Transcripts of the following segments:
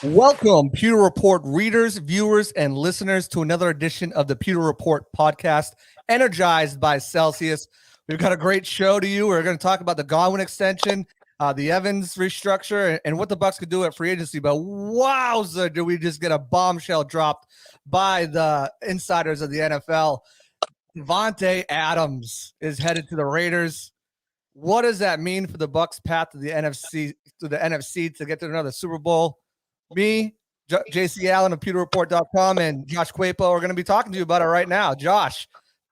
Welcome, Pewter Report readers, viewers, and listeners to another edition of the Pewter Report podcast, Energized by Celsius. We've got a great show to you. We're going to talk about the Godwin extension, the Evans restructure, and what the Bucs could do at free agency. But wowza, do we just get a bombshell dropped by the insiders of the NFL. Davante Adams is headed to the Raiders. What does that mean for the Bucs' path to the NFC to get to another Super Bowl? Me, JC Allen of PewterReport.com, and Josh Quapo are going to be talking to you about it right now. Josh,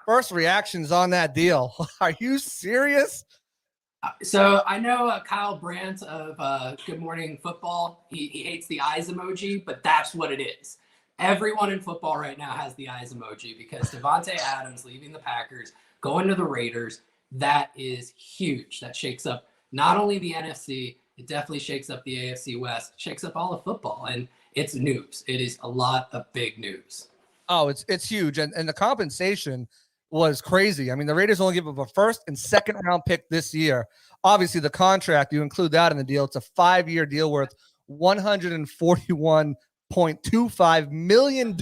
first reactions on that deal. Are you serious? So I know Kyle Brandt of Good Morning Football. He hates the eyes emoji, but that's what it is. Everyone in football right now has the eyes emoji because Davante Adams leaving the Packers, going to the Raiders, that is huge. That shakes up not only the NFC, it definitely shakes up the AFC West, shakes up all of football, and it's news. It is a lot of big news. Oh, it's huge, and the compensation was crazy. I mean, the Raiders only give up a first and second round pick this year. Obviously, the contract, you include that in the deal. It's a 5-year deal worth $141.25 million,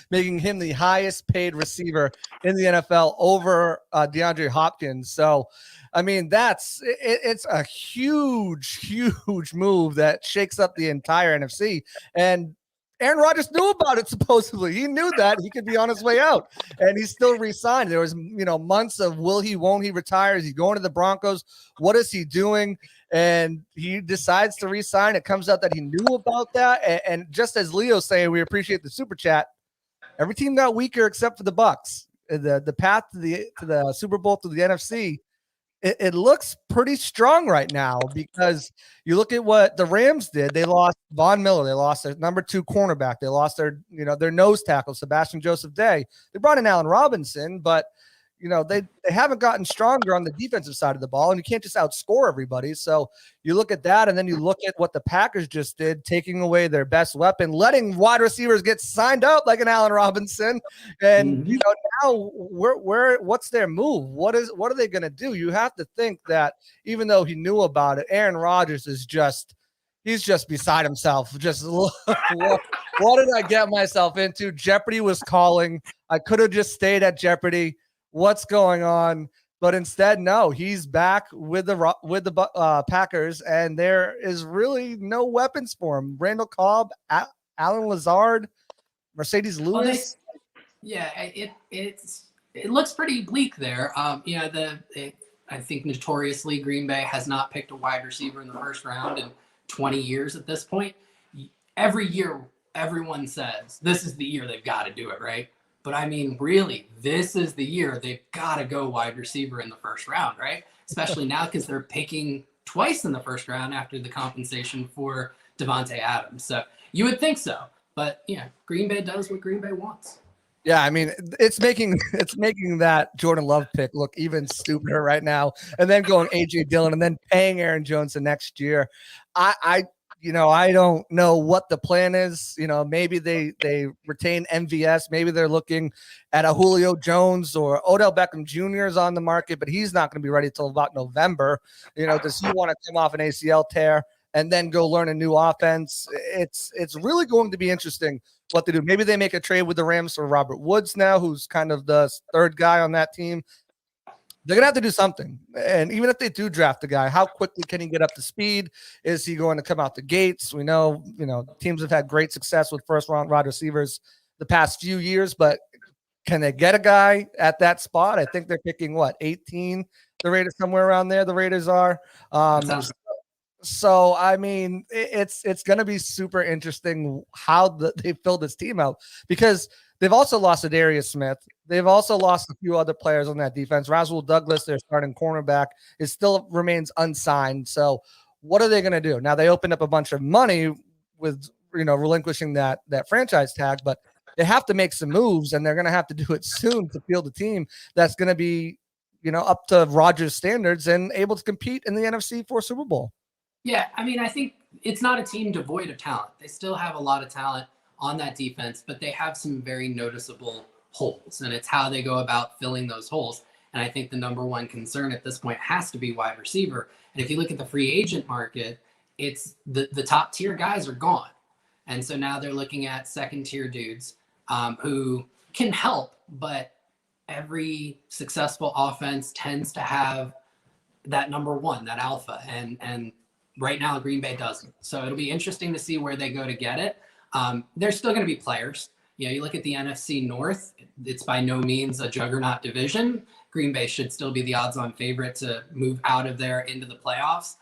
making him the highest paid receiver in the NFL over DeAndre Hopkins. So, I mean, it's a huge move that shakes up the entire NFC. And Aaron Rodgers knew about it, supposedly. He knew that he could be on his way out, and he still re-signed. There was, months of will he, won't he retire? Is he going to the Broncos? What is he doing? And he decides to re-sign. It comes out that he knew about that. And just as Leo's saying, we appreciate the super chat. Every team got weaker except for the Bucs. The path to the Super Bowl, to the NFC, it looks pretty strong right now, because you look at what the Rams did. They lost Von Miller. They lost their number 2 cornerback. They lost their nose tackle, Sebastian Joseph Day. They brought in Allen Robinson, but they haven't gotten stronger on the defensive side of the ball, and you can't just outscore everybody. So you look at that, and then you look at what the Packers just did, taking away their best weapon, letting wide receivers get signed up like an Allen Robinson. And now what's their move? What are they going to do? You have to think that even though he knew about it, Aaron Rodgers is he's just beside himself. Just what did I get myself into? Jeopardy was calling. I could have just stayed at Jeopardy. What's going on? But instead, no, he's back with the Packers, and there is really no weapons for him. Randall Cobb, Alan Lazard, Mercedes Lewis. It looks pretty bleak there. I think notoriously Green Bay has not picked a wide receiver in the first round in 20 years at this point. Every year, everyone says this is the year they've got to do it, right? But I mean, really, this is the year they've got to go wide receiver in the first round, right? Especially now because they're picking twice in the first round after the compensation for Davante Adams. So you would think so. But, Green Bay does what Green Bay wants. Yeah, I mean, it's making that Jordan Love pick look even stupider right now. And then going A.J. Dillon and then paying Aaron Jones the next year. I don't know what the plan is. Maybe they retain MVS. Maybe they're looking at a Julio Jones, or Odell Beckham Jr. is on the market, but he's not going to be ready till about November. Does he want to come off an ACL tear and then go learn a new offense? It's really going to be interesting what they do. Maybe they make a trade with the Rams for Robert Woods now, who's kind of the third guy on that team. They're going to have to do something. And even if they do draft a guy, how quickly can he get up to speed? Is he going to come out the gates? We know, teams have had great success with first-round wide receivers the past few years, but can they get a guy at that spot? I think they're picking, 18? The Raiders, somewhere around there, the Raiders are. So, I mean, it's going to be super interesting how they fill this team out, because they've also lost Adarius Smith. They've also lost a few other players on that defense. Rasul Douglas, their starting cornerback, still remains unsigned. So what are they going to do? Now, they opened up a bunch of money with, relinquishing that franchise tag, but they have to make some moves, and they're going to have to do it soon to field a team that's going to be, up to Rodgers' standards and able to compete in the NFC for Super Bowl. Yeah, I mean, I think it's not a team devoid of talent. They still have a lot of talent on that defense, but they have some very noticeable holes, and it's how they go about filling those holes. And I think the number one concern at this point has to be wide receiver. And if you look at the free agent market, it's the top tier guys are gone. And so now they're looking at second tier dudes who can help, but every successful offense tends to have that number one, that alpha. And right now Green Bay doesn't. So it'll be interesting to see where they go to get it. There's still going to be players. You look at the NFC North, it's by no means a juggernaut division. Green Bay should still be the odds-on favorite to move out of there into the playoffs.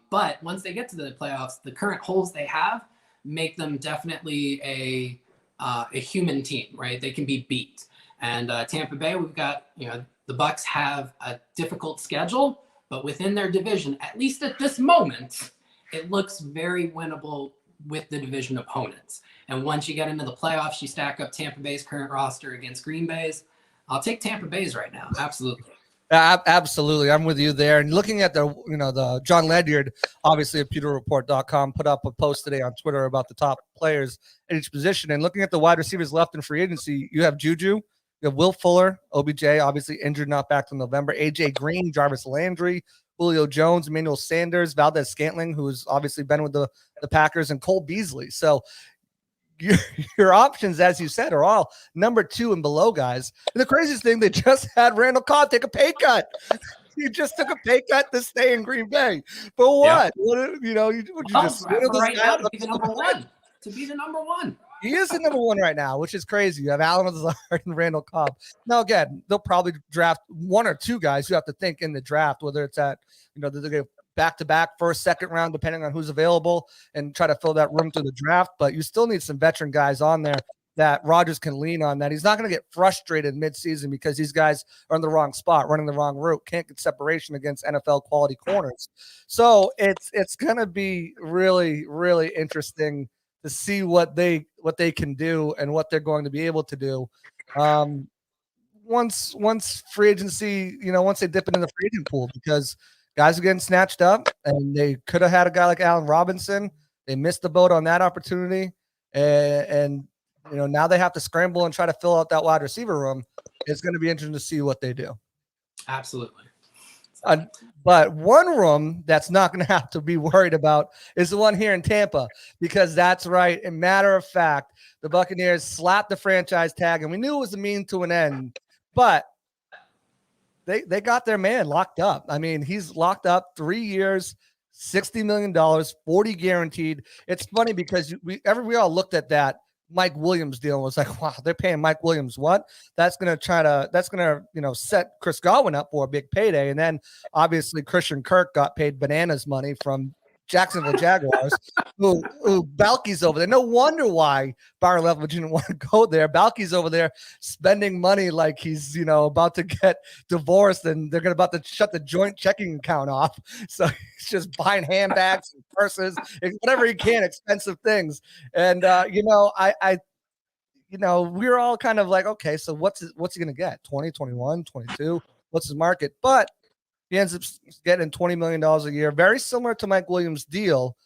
But once they get to the playoffs, the current holes they have make them definitely a human team, right? They can be beat. And Tampa Bay, we've got, the Bucs have a difficult schedule, but within their division, at least at this moment, it looks very winnable with the division opponents. And once you get into the playoffs, you stack up Tampa Bay's current roster against Green Bay's. I'll take Tampa Bay's right now. Absolutely. Absolutely. I'm with you there. And looking at the John Ledyard, obviously at pewterreport.com, put up a post today on Twitter about the top players at each position. And looking at the wide receivers left in free agency, you have Juju, you have Will Fuller, OBJ, obviously injured, not back till November, AJ Green, Jarvis Landry, Julio Jones, Emmanuel Sanders, Valdez Scantling, who's obviously been with the Packers, and Cole Beasley. So your options, as you said, are all number 2 and below guys. And the craziest thing, they just had Randall Cobb take a pay cut. He just took a pay cut to stay in Green Bay. But what? Would you just right now to be the number one? To be the number one. He is the number 1 right now, which is crazy. You have Allen Lazard and Randall Cobb. Now, again, they'll probably draft 1 or 2 guys. You have to think in the draft, whether it's at, they're going to back-to-back first, second round, depending on who's available, and try to fill that room through the draft. But you still need some veteran guys on there that Rodgers can lean on, that he's not going to get frustrated midseason because these guys are in the wrong spot, running the wrong route, can't get separation against NFL quality corners. So it's going to be really, really interesting to see what they can do and what they're going to be able to do. Once free agency, once they dip into the free agent pool, because guys are getting snatched up, and they could have had a guy like Allen Robinson. They missed the boat on that opportunity. And now they have to scramble and try to fill out that wide receiver room. It's going to be interesting to see what they do. Absolutely. But one room that's not going to have to be worried about is the one here in Tampa, because that's right. And matter of fact, the Buccaneers slapped the franchise tag, and we knew it was a mean to an end, but they got their man locked up. I mean, he's locked up 3 years, $60 million, 40 guaranteed. It's funny because we all looked at that Mike Williams deal and was like, wow, they're paying Mike Williams what? That's gonna set Chris Godwin up for a big payday. And then obviously Christian Kirk got paid bananas money from Jacksonville Jaguars, who Balky's over there. No wonder why Byron Leftwich didn't want to go there. Balky's over there spending money like he's about to get divorced, and they're about to shut the joint checking account off. So he's just buying handbags and purses and whatever he can, expensive things. And we're all kind of like, okay, so what's he gonna get? 20, 21, 22? What's his market? But he ends up getting $20 million a year, very similar to Mike Williams' deal,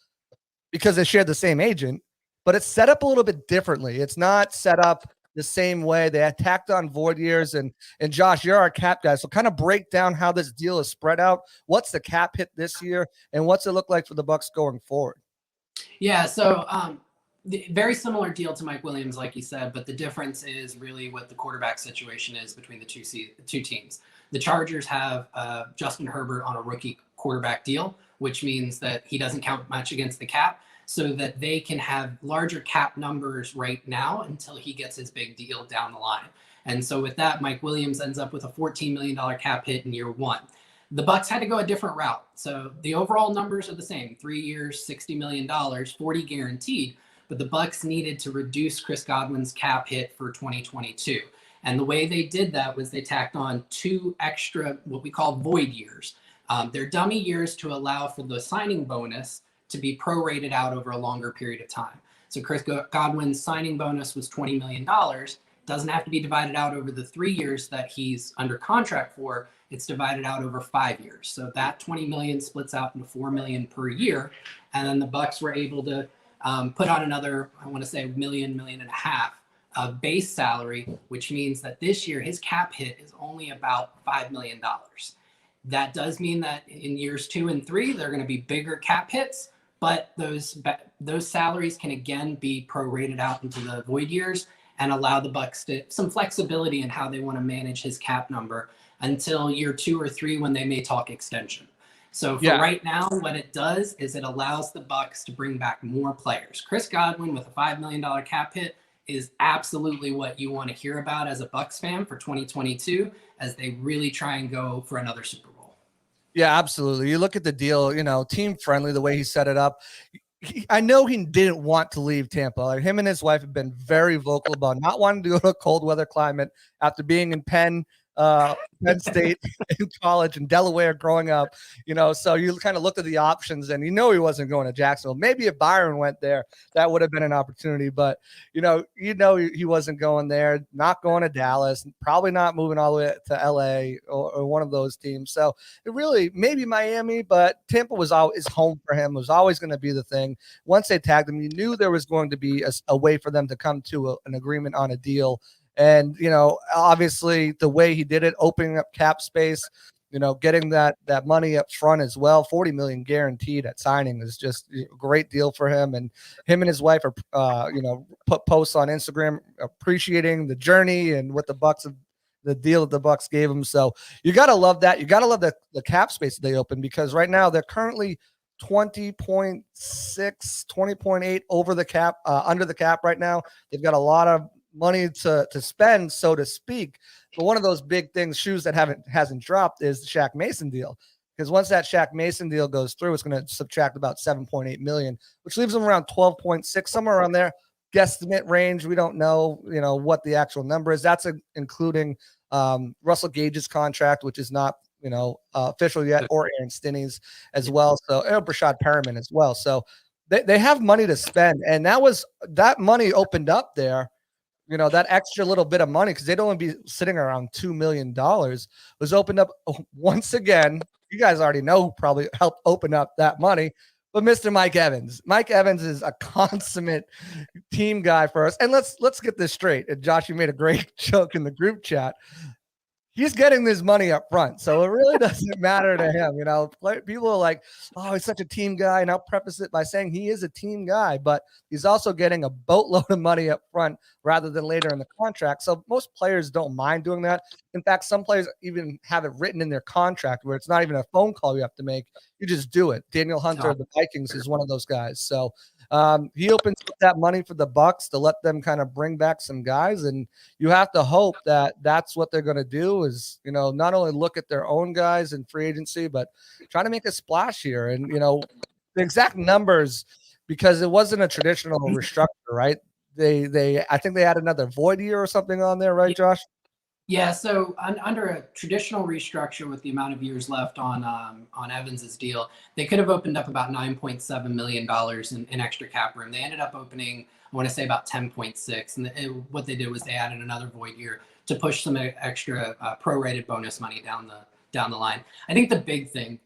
because they shared the same agent, but it's set up a little bit differently. It's not set up the same way. They had tacked on void years, and Josh, you're our cap guy, so kind of break down how this deal is spread out. What's the cap hit this year, and what's it look like for the Bucs going forward? Yeah, so very similar deal to Mike Williams, like you said, but the difference is really what the quarterback situation is between the two teams. The Chargers have Justin Herbert on a rookie quarterback deal, which means that he doesn't count much against the cap, so that they can have larger cap numbers right now until he gets his big deal down the line. And so with that, Mike Williams ends up with a $14 million cap hit in year 1. The Bucs had to go a different route. So the overall numbers are the same, 3 years, $60 million, 40 guaranteed, but the Bucs needed to reduce Chris Godwin's cap hit for 2022. And the way they did that was they tacked on 2 extra, what we call void years. They're dummy years to allow for the signing bonus to be prorated out over a longer period of time. So Chris Godwin's signing bonus was $20 million. Doesn't have to be divided out over the 3 years that he's under contract for. It's divided out over 5 years. So that $20 million splits out into $4 million per year. And then the Bucs were able to put on another, I want to say $1.5 million base salary, which means that this year his cap hit is only about $5 million. That does mean that in years 2 and 3, they're going to be bigger cap hits, but those salaries can again be prorated out into the void years and allow the Bucs to some flexibility in how they want to manage his cap number until year 2 or 3 when they may talk extension. So for right now, what it does is it allows the Bucs to bring back more players. Chris Godwin with a $5 million cap hit is absolutely what you want to hear about as a Bucs fan for 2022 as they really try and go for another Super Bowl. Yeah, absolutely. You look at the deal, team friendly, the way he set it up. I know he didn't want to leave Tampa. Like, him and his wife have been very vocal about not wanting to go to a cold weather climate after being in Penn State in college and Delaware growing up, so you kind of looked at the options and he wasn't going to Jacksonville. Maybe if Byron went there, that would have been an opportunity, but he wasn't going there, not going to Dallas, probably not moving all the way to LA or one of those teams. So it really, maybe Miami, but Tampa was always home for him, was always going to be the thing. Once they tagged him, you knew there was going to be a way for them to come to an agreement on a deal. And, obviously the way he did it, opening up cap space, getting that money up front as well, $40 million guaranteed at signing is just a great deal for him. And his wife are, put posts on Instagram appreciating the journey and what the deal that the Bucs gave him. So you got to love that. You got to love the cap space that they open, because right now they're currently 20.6, 20.8 over the cap, under the cap right now. They've got a lot of money to spend, so to speak. But one of those big things, shoes that hasn't dropped, is the Shaq Mason deal. Because once that Shaq Mason deal goes through, it's going to subtract about $7.8 million, which leaves them around 12.6, somewhere around there. Guesstimate range. We don't know, what the actual number is. That's including Russell Gage's contract, which is not, official yet, or Aaron Stinney's as well. So Brashad Perriman as well. So they have money to spend, and that money opened up there. That extra little bit of money, because they'd only be sitting around $2 million, was opened up once again. You guys already know who probably helped open up that money, but Mr. Mike Evans. Mike Evans is a consummate team guy for us. And let's get this straight. And Josh, you made a great joke in the group chat. He's getting this money up front, so it really doesn't matter to him. People are like, oh, he's such a team guy. And I'll preface it by saying he is a team guy, but he's also getting a boatload of money up front rather than later in the contract. So most players don't mind doing that. In fact, some players even have it written in their contract where it's not even a phone call you have to make. You just do it. Daniel Hunter of the Vikings is one of those guys. So he opens up that money for the Bucs to let them kind of bring back some guys. And you have to hope that that's what they're going to do is, not only look at their own guys in free agency, but try to make a splash here. And, the exact numbers, because it wasn't a traditional restructure, right? I think they had another void year or something on there, right, Josh? Yeah, so under a traditional restructure with the amount of years left on Evans's deal, they could have opened up about $9.7 million in extra cap room. They ended up opening, I want to say, about 10.6, and what they did was they added another void year to push some extra prorated bonus money down the line. I think the big thing,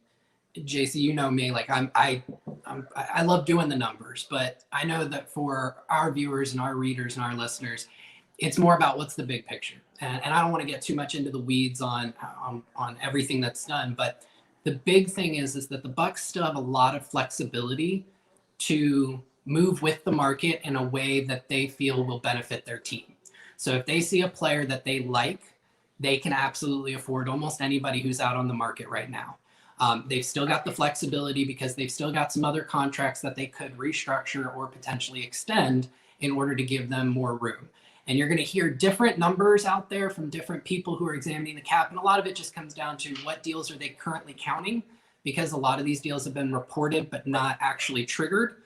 JC, you know me, like I love doing the numbers, but I know that for our viewers and our readers and our listeners, it's more about what's the big picture. And I don't want to get too much into the weeds on everything that's done, but the big thing is that the Bucs still have a lot of flexibility to move with the market in a way that they feel will benefit their team. So if they see a player that they like, they can absolutely afford almost anybody who's out on the market right now. They've still got the flexibility because they've still got some other contracts that they could restructure or potentially extend in order to give them more room. And you're going to hear different numbers out there from different people who are examining the cap. And a lot of it just comes down to what deals are they currently counting, because a lot of these deals have been reported but not actually triggered.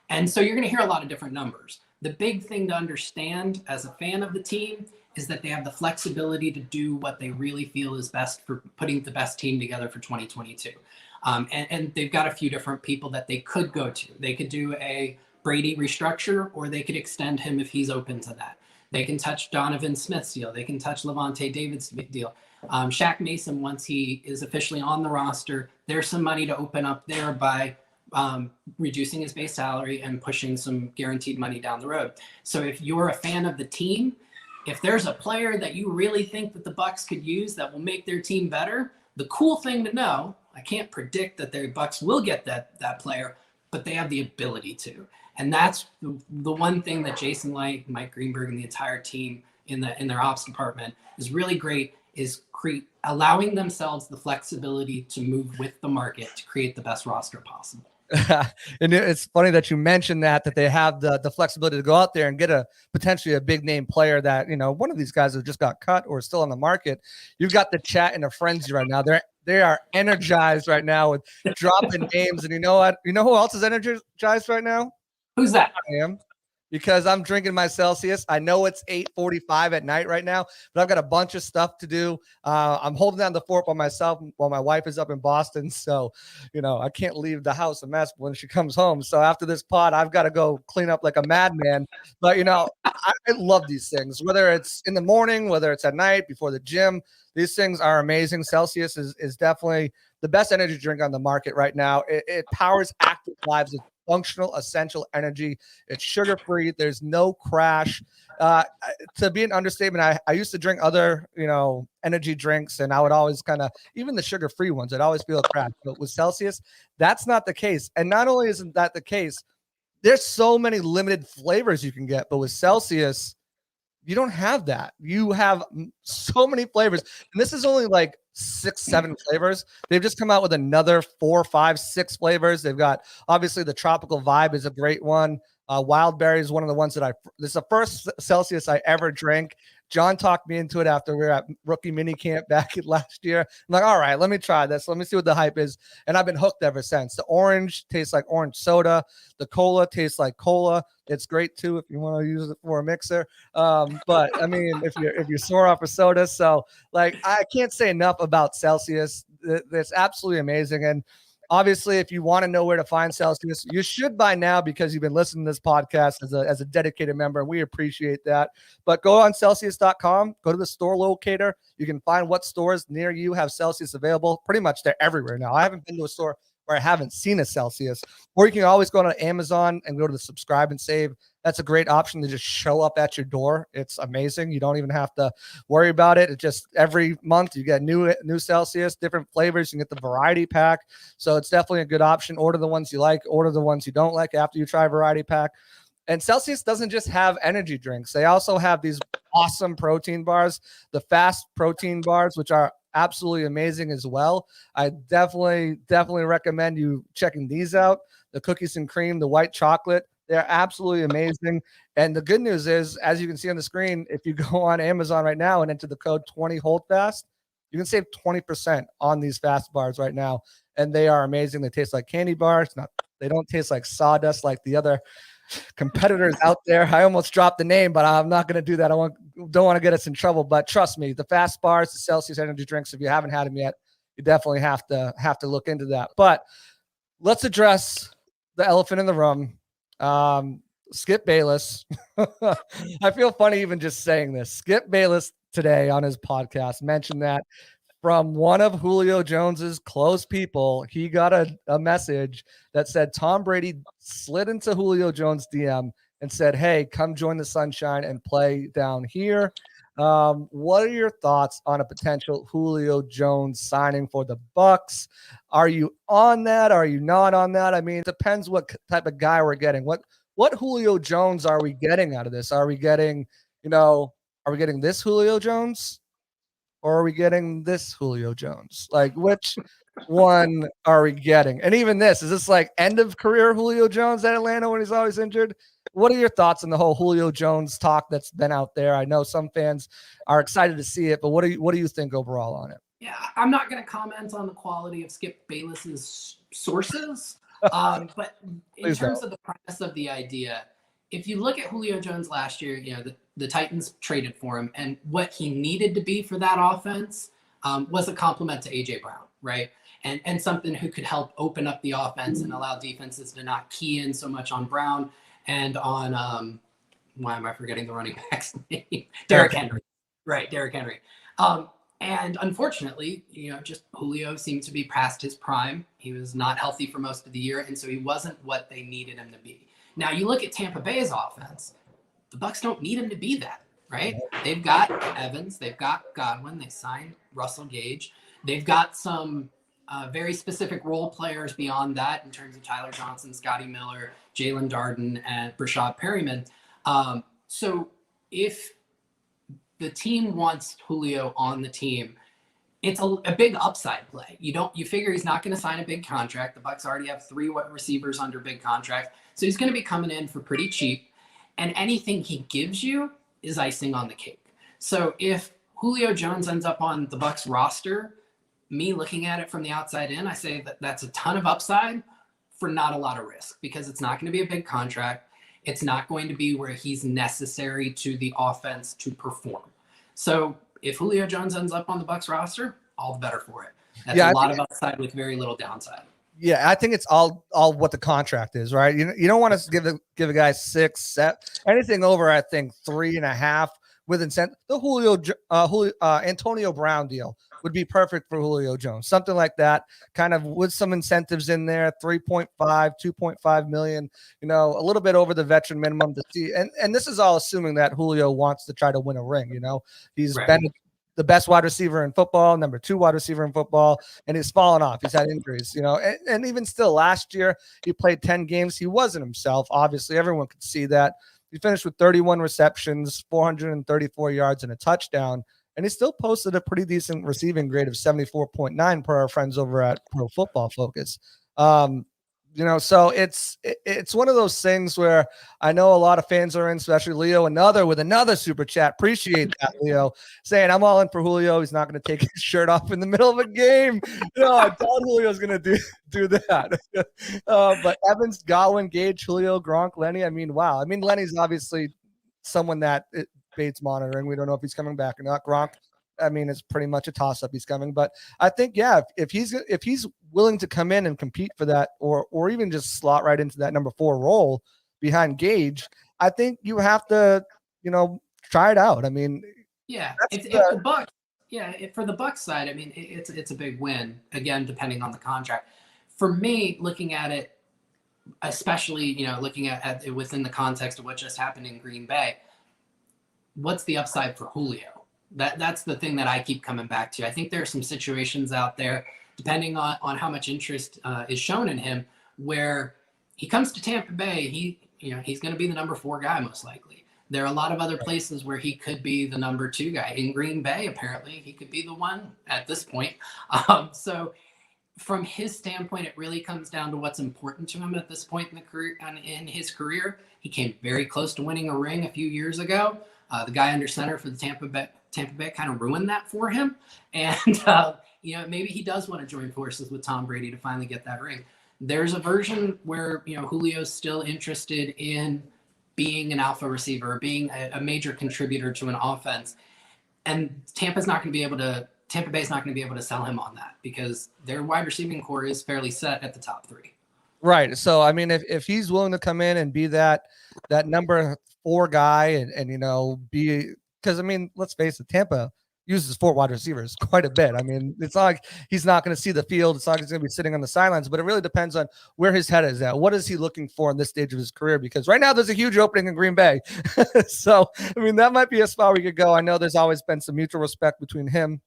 And so you're going to hear a lot of different numbers. The big thing to understand as a fan of the team is that they have the flexibility to do what they really feel is best for putting the best team together for 2022. And they've got a few different people that they could go to. They could do a Brady restructure, or they could extend him if he's open to that. They can touch Donovan Smith's deal. They can touch Davante David's deal. Shaq Mason, once he is officially on the roster, there's some money to open up there by reducing his base salary and pushing some guaranteed money down the road. So if you're a fan of the team, if there's a player that you really think that the Bucs could use that will make their team better, the cool thing to know, I can't predict that the Bucs will get that player, but they have the ability to. And that's the one thing that Jason Light, Mike Greenberg, and the entire team in their ops department is really great, is allowing themselves the flexibility to move with the market to create the best roster possible. And it's funny that you mentioned that they have the flexibility to go out there and get potentially a big name player that, one of these guys that just got cut or still on the market. You've got the chat in a frenzy right now. They are energized right now with dropping names. And you know what? You know who else is energized right now? Who's that? I am. Because I'm drinking my Celsius. I know it's 8:45 at night right now, but I've got a bunch of stuff to do. I'm holding down the fort by myself while my wife is up in Boston. So, I can't leave the house a mess when she comes home. So after this pod, I've got to go clean up like a madman. But, I love these things, whether it's in the morning, whether it's at night, before the gym. These things are amazing. Celsius is definitely the best energy drink on the market right now. It powers active lives with functional, essential energy. It's sugar-free. There's no crash. To be an understatement, I used to drink other, energy drinks, and I would always even the sugar-free ones, I'd always feel a crash. But with Celsius, that's not the case. And not only isn't that the case, there's so many limited flavors you can get. But with Celsius, you don't have that. You have so many flavors. And this is only like 6, 7 flavors. They've just come out with another 4, 5, 6 flavors. They've got, obviously, the tropical vibe is a great one. Wild berry is one of the ones that this is the first Celsius I ever drank. John talked me into it after we were at rookie mini camp back last year. I'm like, all right, let me try this. Let me see what the hype is. And I've been hooked ever since. The orange tastes like orange soda. The cola tastes like cola. It's great too if you want to use it for a mixer. But I mean, if you're sore off a soda. So I can't say enough about Celsius. It's absolutely amazing. And obviously, if you want to know where to find Celsius, you should by now because you've been listening to this podcast as a dedicated member, and we appreciate that. But go on Celsius.com, go to the store locator. You can find what stores near you have Celsius available. Pretty much they're everywhere now. I haven't been to a store where I haven't seen a Celsius. Or you can always go to Amazon and go to the subscribe and save. That's a great option to just show up at your door. It's amazing. You don't even have to worry about it. It just every month you get new Celsius, different flavors. You can get the variety pack. So it's definitely a good option. Order the ones you like, order the ones you don't like after you try variety pack. And Celsius doesn't just have energy drinks. They also have these awesome protein bars, the fast protein bars, which are absolutely amazing as well. I definitely recommend you checking these out. The cookies and cream, the white chocolate, they're absolutely amazing. And the good news is, as you can see on the screen, if you go on Amazon right now and enter the code 20HoldFast, you can save 20% on these fast bars right now. And they are amazing. They taste like candy bars. They don't taste like sawdust like the other competitors out there. I almost dropped the name, but I'm not going to do that. Don't want to get us in trouble. But trust me, the fast bars, the Celsius energy drinks, if you haven't had them yet, you definitely have to look into that. But let's address the elephant in the room. Skip Bayless. I feel funny even just saying this. Skip Bayless today on his podcast mentioned that from one of Julio Jones's close people, he got a message that said Tom Brady slid into Julio Jones' DM and said, hey, come join the sunshine and play down here. What are your thoughts on a potential Julio Jones signing for the Bucs? Are you on that? Are you not on that? I mean, it depends what type of guy we're getting. What Julio Jones are we getting out of this? Are we getting this Julio Jones? Or are we getting this Julio Jones? Like, which one are we getting? And even is this like end of career Julio Jones at Atlanta when he's always injured? What are your thoughts on the whole Julio Jones talk that's been out there? I know some fans are excited to see it, but what do you think overall on it? Yeah, I'm not going to comment on the quality of Skip Bayless's sources, but in terms of the premise of the idea, if you look at Julio Jones last year, the Titans traded for him, and what he needed to be for that offense was a complement to A.J. Brown, right? And something who could help open up the offense and allow defenses to not key in so much on Brown and on, why am I forgetting the running back's name? Derrick Henry. Right, Derrick Henry. And unfortunately, just Julio seemed to be past his prime. He was not healthy for most of the year, and so he wasn't what they needed him to be. Now, you look at Tampa Bay's offense, the Bucs don't need him to be that, right? They've got Evans, they've got Godwin, they signed Russell Gage. They've got some very specific role players beyond that in terms of Tyler Johnson, Scotty Miller, Jalen Darden, and Brashad Perryman. So if the team wants Julio on the team, it's a big upside play. You figure he's not going to sign a big contract. The Bucs already have 3 receivers under big contracts, so he's going to be coming in for pretty cheap, and anything he gives you is icing on the cake. So if Julio Jones ends up on the Bucs roster, me looking at it from the outside in, I say that that's a ton of upside for not a lot of risk, because it's not going to be a big contract. It's not going to be where he's necessary to the offense to perform. So if Julio Jones ends up on the Bucs roster, all the better for it. That's a lot of upside with very little downside. Yeah, I think it's all what the contract is, right? You don't want to give a guy 6, 7, anything over, I think 3.5 with incentive. The Julio Antonio Brown deal would be perfect for Julio Jones. Something like that, kind of with some incentives in there, 3.5, 2.5 million, a little bit over the veteran minimum to see. And this is all assuming that Julio wants to try to win a ring. He's been the best wide receiver in football, number 2 wide receiver in football, and he's fallen off. He's had injuries, and even still last year he played 10 games. He wasn't himself. Obviously, everyone could see that. He finished with 31 receptions, 434 yards, and a touchdown. And he still posted a pretty decent receiving grade of 74.9 per our friends over at Pro Football Focus. So it's one of those things where I know a lot of fans are in, especially Leo, with another super chat. Appreciate that, Leo, saying I'm all in for Julio. He's not going to take his shirt off in the middle of a game. I thought Julio's going to do that. But Evans, Godwin, Gage, Julio, Gronk, Lenny. Wow. Lenny's obviously someone that Bates monitoring. We don't know if he's coming back or not. Gronk, it's pretty much a toss-up. He's coming, but I think, if he's willing to come in and compete for that, or even just slot right into that number 4 role behind Gage, I think you have to, try it out. For the Bucs side, it's a big win. Again, depending on the contract. For me, looking at it, especially looking at it within the context of what just happened in Green Bay, what's the upside for Julio? That's the thing that I keep coming back to. I think there are some situations out there, depending on how much interest is shown in him, where he comes to Tampa Bay, he's going to be the number 4 guy most likely. There are a lot of other places where he could be the number 2 guy. In Green Bay, apparently, he could be the one at this point. So from his standpoint, it really comes down to what's important to him at this point in his career. He came very close to winning a ring a few years ago. The guy under center for the Tampa Bay kind of ruined that for him. And, maybe he does want to join forces with Tom Brady to finally get that ring. There's a version where, Julio's still interested in being an alpha receiver, being a major contributor to an offense. And Tampa's not going to be able to Tampa Bay's not going to be able to sell him on that, because their wide receiving core is fairly set at the top 3. Right. So, if he's willing to come in and be that number 4 guy and be, because, let's face it, Tampa uses 4 wide receivers quite a bit. It's not like he's not going to see the field. It's not like he's going to be sitting on the sidelines, but it really depends on where his head is at. What is he looking for in this stage of his career? Because right now there's a huge opening in Green Bay. So, that might be a spot we could go. I know there's always been some mutual respect between him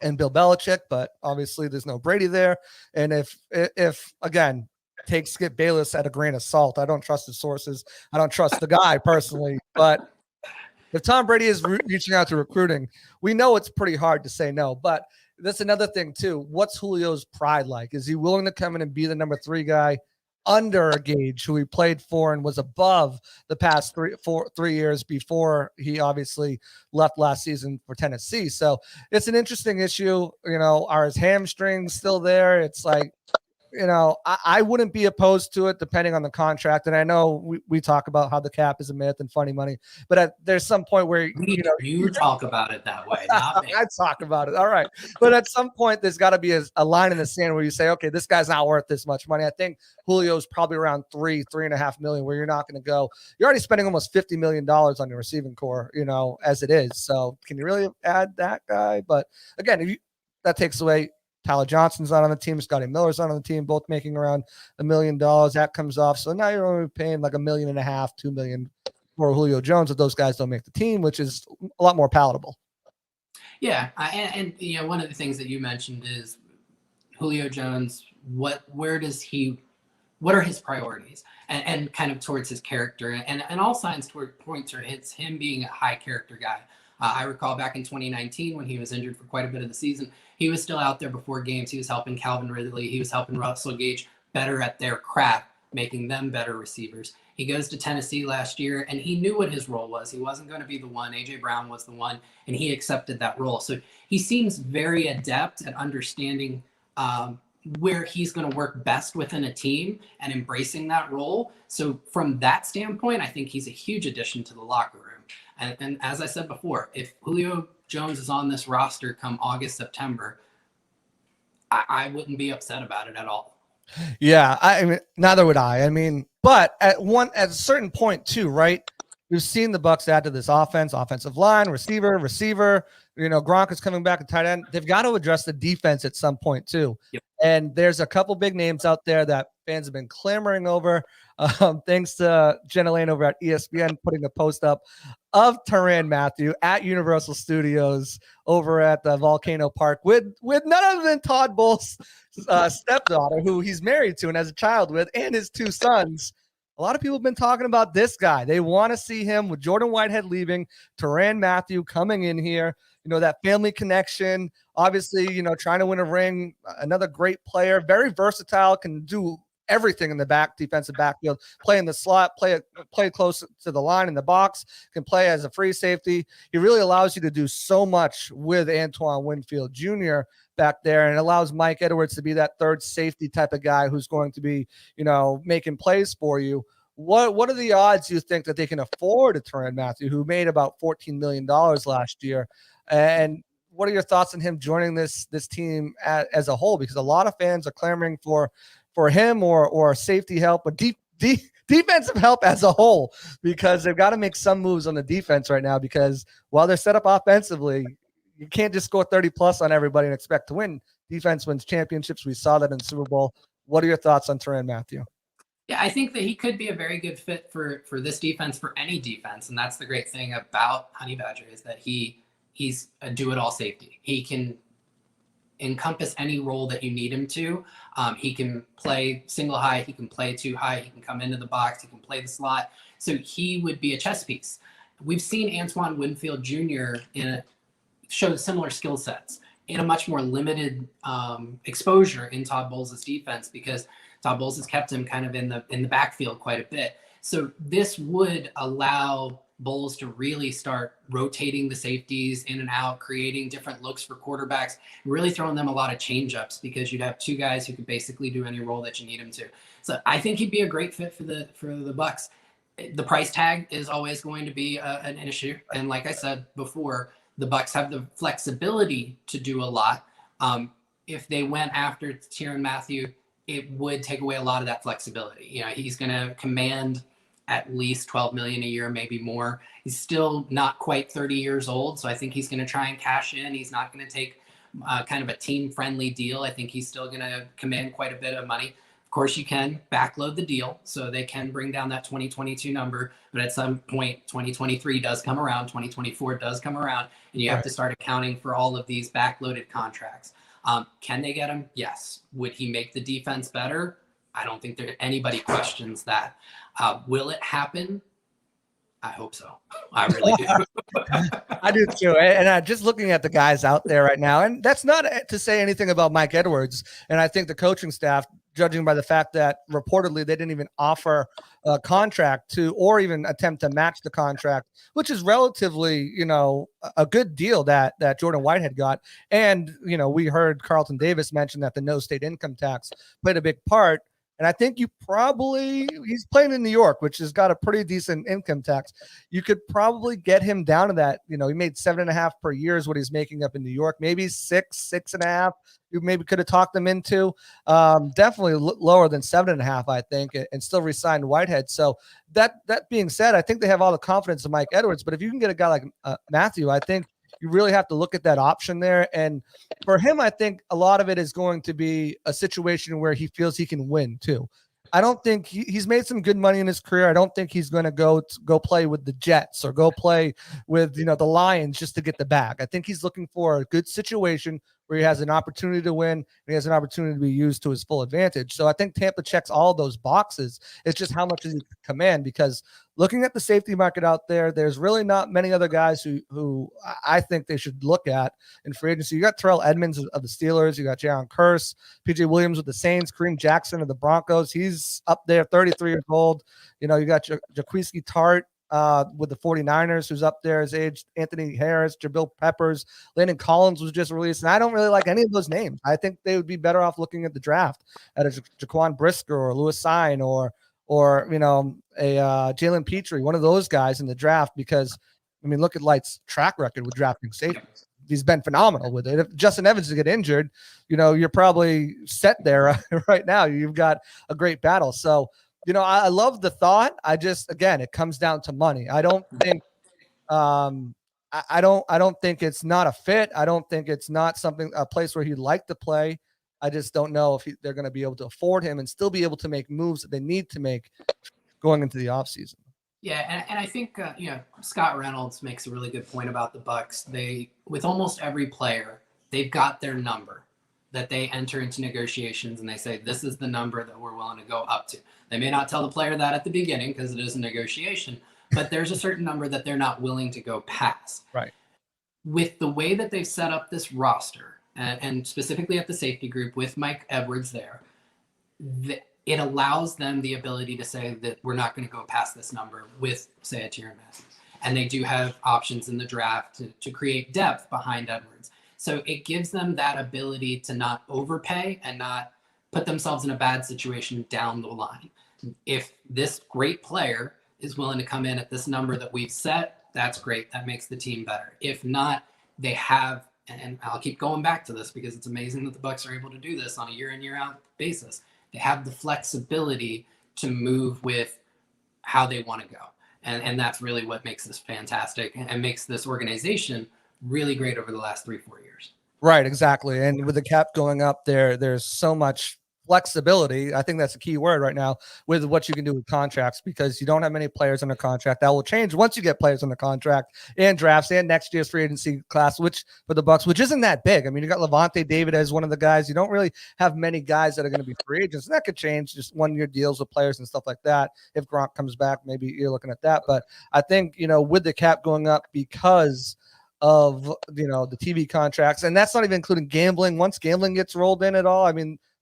and Bill Belichick, but obviously there's no Brady there. And if again, take Skip Bayless at a grain of salt. I don't trust his sources. I don't trust the guy personally, but if Tom Brady is reaching out to recruiting, we know it's pretty hard to say no. But that's another thing too. What's Julio's pride like? Is he willing to come in and be the number 3 guy under a Gage, who he played for and was above the past 3 years before he obviously left last season for Tennessee? So it's an interesting issue. Are his hamstrings still there? It's like, I wouldn't be opposed to it depending on the contract. And I know we talk about how the cap is a myth and funny money, but there's some point where, you talk about it that way. Not me. I talk about it. All right. But at some point, there's got to be a line in the sand where you say, okay, this guy's not worth this much money. I think Julio's probably around 3.5 million, where you're not going to go. You're already spending almost $50 million on your receiving core, as it is. So can you really add that guy? But again, that takes away Tyler Johnson's not on the team. Scotty Miller's not on the team, both making around $1 million. That comes off. So now you're only paying like $1.5 million, $2 million for Julio Jones if those guys don't make the team, which is a lot more palatable. Yeah. And one of the things that you mentioned is Julio Jones, what are his priorities, and kind of towards his character, and all signs point towards him being a high character guy. I recall back in 2019 when he was injured for quite a bit of the season, he was still out there before games. He was helping Calvin Ridley. He was helping Russell Gage better at their craft, making them better receivers. He goes to Tennessee last year, and he knew what his role was. He wasn't going to be the one. A.J. Brown was the one, and he accepted that role. So he seems very adept at understanding where he's going to work best within a team and embracing that role. So from that standpoint, I think he's a huge addition to the locker room. And as I said before, if Julio Jones is on this roster come August, September, I wouldn't be upset about it at all. Yeah, I mean, neither would I. I mean, but at a certain point too, right? We've seen the Bucs add to this offensive line, receiver. Gronk is coming back at tight end. They've got to address the defense at some point too. Yep. And there's a couple big names out there that fans have been clamoring over. Thanks to Jenna Lane over at ESPN putting a post up of Tyrann Mathieu at Universal Studios over at the Volcano Park with none other than Todd Bowles' stepdaughter, who he's married to and has a child with, and his two sons. A lot of people have been talking about this guy. They want to see him with Jordan Whitehead leaving, Tyrann Mathieu coming in here. That family connection, obviously, trying to win a ring, another great player, very versatile, can do everything in the defensive backfield, play in the slot, play close to the line in the box, can play as a free safety. He really allows you to do so much with Antoine Winfield Jr. back there, and it allows Mike Edwards to be that third safety type of guy who's going to be, making plays for you. What are the odds you think that they can afford a Tyrann Mathieu, who made about $14 million last year? And what are your thoughts on him joining this team as a whole? Because a lot of fans are clamoring for him or safety help, but defensive help as a whole, because they've got to make some moves on the defense right now, because while they're set up offensively, you can't just score 30 plus on everybody and expect to win. Defense wins championships. We saw that in the Super Bowl. What are your thoughts on Tyrann Mathieu? Yeah, I think that he could be a very good fit for this defense, for any defense. And that's the great thing about Honey Badger, is that he's a do-it-all safety. He can encompass any role that you need him to. He can play single high, he can play two high, he can come into the box, he can play the slot. So he would be a chess piece. We've seen Antoine Winfield Jr. show similar skill sets in a much more limited exposure in Todd Bowles' defense, because Todd Bowles has kept him kind of in the backfield quite a bit. So this would allow Bowles to really start rotating the safeties in and out, creating different looks for quarterbacks, really throwing them a lot of change-ups, because you'd have two guys who could basically do any role that you need him to. So I think he'd be a great fit for the Bucs. The price tag is always going to be an issue, and like I said before, the Bucs have the flexibility to do a lot. If they went after Tyrann Mathieu, it would take away a lot of that flexibility. He's going to command at least $12 million a year, maybe more. He's still not quite 30 years old, so I think he's going to try and cash in. He's not going to take kind of a team-friendly deal. I think he's still going to command quite a bit of money. Of course, you can backload the deal, so they can bring down that 2022 number, but at some point, 2023 does come around, 2024 does come around, and you have to start accounting for all of these backloaded contracts. Can they get him? Yes. Would he make the defense better? I don't think anybody questions that. Will it happen? I hope so. I really do. I do too. And just looking at the guys out there right now, and that's not to say anything about Mike Edwards. And I think the coaching staff, judging by the fact that reportedly they didn't even offer a contract to, or even attempt to match the contract, which is relatively, a good deal that Jordan Whitehead got. And, we heard Carlton Davis mention that the no state income tax played a big part. And I think he's playing in New York, which has got a pretty decent income tax. You could probably get him down to that. He made 7.5 per year is what he's making up in New York. Maybe 6.5. You maybe could have talked them into definitely lower than 7.5, I think, and still re-signed Whitehead. So that being said, I think they have all the confidence of Mike Edwards. But if you can get a guy like Mathieu, I think you really have to look at that option there. And for him, I think a lot of it is going to be a situation where he feels he can win too. I don't think he's made some good money in his career. I don't think he's going to go play with the Jets or go play with, the Lions just to get the bag. I think he's looking for a good situation where he has an opportunity to win, and he has an opportunity to be used to his full advantage. So I think Tampa checks all those boxes. It's just how much does he command? Because looking at the safety market out there, there's really not many other guys who I think they should look at in free agency. You got Terrell Edmonds of the Steelers. You got Jaron Kearse, PJ Williams with the Saints, Kareem Jackson of the Broncos. He's up there, 33 years old. You got Jaquiski Tart with the 49ers, who's up there, his age, Anthony Harris, Jabril Peppers, Landon Collins was just released. And I don't really like any of those names. I think they would be better off looking at the draft at a Jaquan Brisker or Lewis Sine or a Jalen Petrie, one of those guys in the draft, because look at Light's track record with drafting safeties. He's been phenomenal with it. If Justin Evans to get injured, you're probably set there right now. You've got a great battle. So, I love the thought. Again, it comes down to money. I don't think, I don't think it's not a fit. I don't think it's not a place where he'd like to play. I just don't know if they're going to be able to afford him and still be able to make moves that they need to make going into the offseason. Yeah, and I think Scott Reynolds makes a really good point about the Bucs. With almost every player, they've got their number that they enter into negotiations, and they say, this is the number that we're willing to go up to. They may not tell the player that at the beginning because it is a negotiation, but there's a certain number that they're not willing to go past. Right. With the way that they've set up this roster, and specifically at the safety group with Mike Edwards there, it allows them the ability to say that we're not going to go past this number with, say, a Tyrann Matthew. And they do have options in the draft to create depth behind Edwards. So it gives them that ability to not overpay and not put themselves in a bad situation down the line. If this great player is willing to come in at this number that we've set, that's great. That makes the team better. If not, they have, and I'll keep going back to this because it's amazing that the Bucs are able to do this on a year in, year out basis. They have the flexibility to move with how they want to go. And that's really what makes this fantastic and makes this organization really great over the last 3-4 years. Right, exactly. And with the cap going up there's so much flexibility. I think that's a key word right now with what you can do with contracts, because you don't have many players under contract. That will change once you get players under contract and drafts and next year's free agency class, which for the Bucs, which isn't that big. You got Lavonte David as one of the guys. You don't really have many guys that are going to be free agents. And that could change, just 1-year deals with players and stuff like that. If Gronk comes back, maybe you're looking at that. But I think, with the cap going up because of, the TV contracts, and that's not even including gambling. Once gambling gets rolled in at all,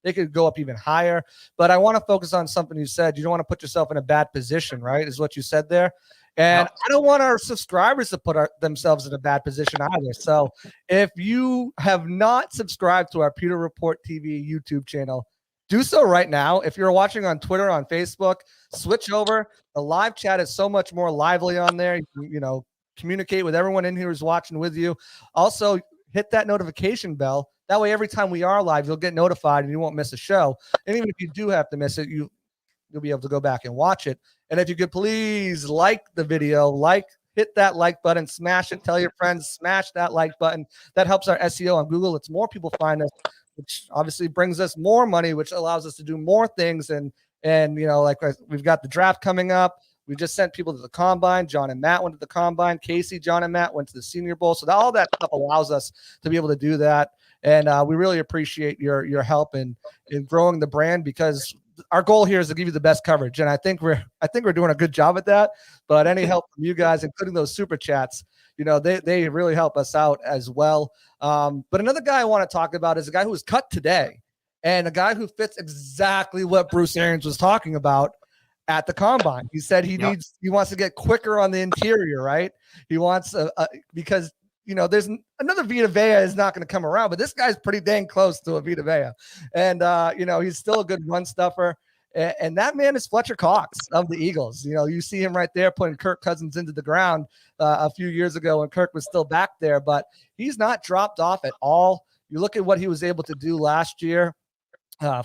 they could go up even higher. But I want to focus on something you said. You don't want to put yourself in a bad position, right? Is what you said there. And I don't want our subscribers to put themselves in a bad position either. So if you have not subscribed to our Pewter Report TV YouTube channel, do so right now. If you're watching on Twitter, on Facebook, switch over. The live chat is so much more lively on there. You communicate with everyone in here who's watching with you. Also, hit that notification bell. That way, every time we are live, you'll get notified and you won't miss a show. And even if you do have to miss it, you'll be able to go back and watch it. And if you could please like the video, hit that like button, smash it, tell your friends, smash that like button. That helps our SEO on Google. It's more people find us, which obviously brings us more money, which allows us to do more things. And we've got the draft coming up. We just sent people to the combine. John and Matt went to the combine. Casey, John, and Matt went to the Senior Bowl. So all that stuff allows us to be able to do that. And we really appreciate your help in growing the brand, because our goal here is to give you the best coverage. And I think we're doing a good job at that. But any help from you guys, including those super chats, they really help us out as well. But another guy I want to talk about is a guy who was cut today, and a guy who fits exactly what Bruce Arians was talking about at the combine. He said he wants to get quicker on the interior, right? He wants because there's another Vita Vea is not going to come around, but this guy's pretty dang close to a Vita Vea. And he's still a good run stuffer. And that man is Fletcher Cox of the Eagles. You see him right there putting Kirk Cousins into the ground a few years ago when Kirk was still back there, but he's not dropped off at all. You look at what he was able to do last year.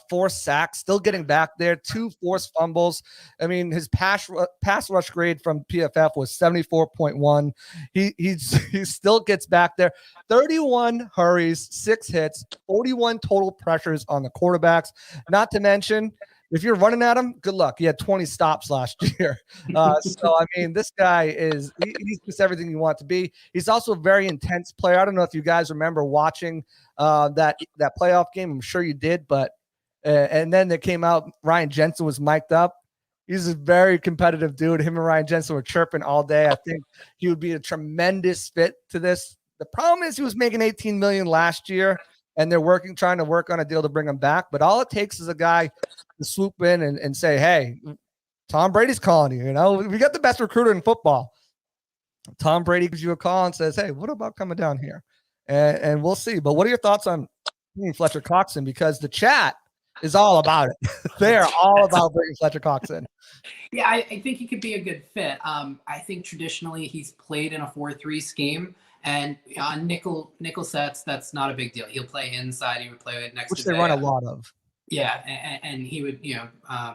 4 sacks, still getting back there, 2 forced fumbles. His pass rush grade from PFF was 74.1. He still gets back there. 31 hurries, 6 hits, 41 total pressures on the quarterbacks. Not to mention, if you're running at him, good luck. He had 20 stops last year. So, I mean, this guy he's just everything you want to be. He's also a very intense player. I don't know if you guys remember watching that playoff game. I'm sure you did, but and then it came out, Ryan Jensen was mic'd up. He's a very competitive dude. Him and Ryan Jensen were chirping all day. I think he would be a tremendous fit to this. The problem is he was making $18 million last year, and they're trying to work on a deal to bring him back. But all it takes is a guy to swoop in and say, hey, Tom Brady's calling you. You know, we got the best recruiter in football. Tom Brady gives you a call and says, hey, what about coming down here? And we'll see. But what are your thoughts on Fletcher Cox in? Because the chat is all about it. They are all about bringing Fletcher Cox in. Yeah, I think he could be a good fit. I think traditionally he's played in a 4-3 scheme, and on nickel sets, that's not a big deal. He'll play inside. He would play next Which to they run a lot of. Yeah, and he would,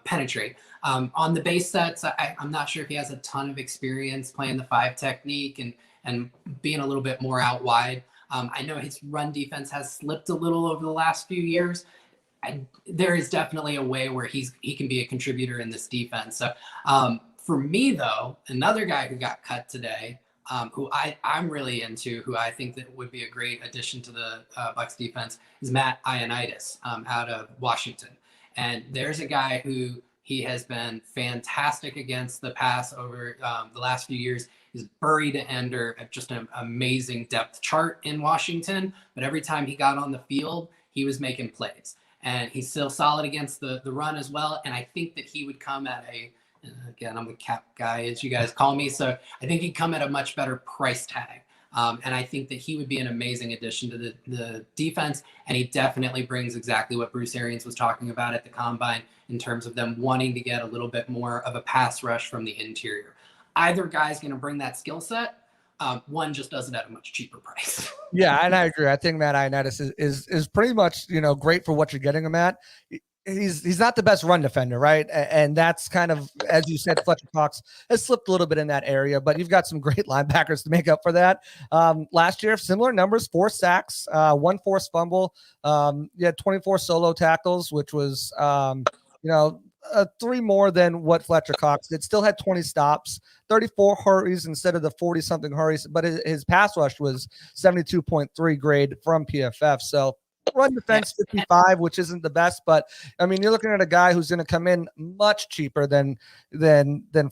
penetrate. On the base sets, I'm not sure if he has a ton of experience playing the 5 technique and being a little bit more out wide. I know his run defense has slipped a little over the last few years. There is definitely a way where he can be a contributor in this defense. So for me, though, another guy who got cut today, who I'm really into, who I think that would be a great addition to the Bucs defense, is Matt Ioannidis out of Washington. And there's a guy who he has been fantastic against the pass over the last few years. He's buried under just an amazing depth chart in Washington. But every time he got on the field, he was making plays. And he's still solid against the run as well. And I think that he would come at again, I'm the cap guy, as you guys call me. So I think he'd come at a much better price tag. And I think that he would be an amazing addition to the defense. And he definitely brings exactly what Bruce Arians was talking about at the Combine in terms of them wanting to get a little bit more of a pass rush from the interior. Either guy's going to bring that skill set. One just does it at a much cheaper price. Yeah, and I agree. I think Matt Ioannidis is pretty much, great for what you're getting him at. He's not the best run defender, right? And that's kind of, as you said, Fletcher Cox has slipped a little bit in that area, but you've got some great linebackers to make up for that. Last year, similar numbers: 4 sacks, 1 forced fumble. You had 24 solo tackles, which was, 3 more than what Fletcher Cox did. Still had 20 stops, 34 hurries instead of the 40-something hurries, but his pass rush was 72.3 grade from PFF. So run defense 55, which isn't the best, but I mean, you're looking at a guy who's going to come in much cheaper than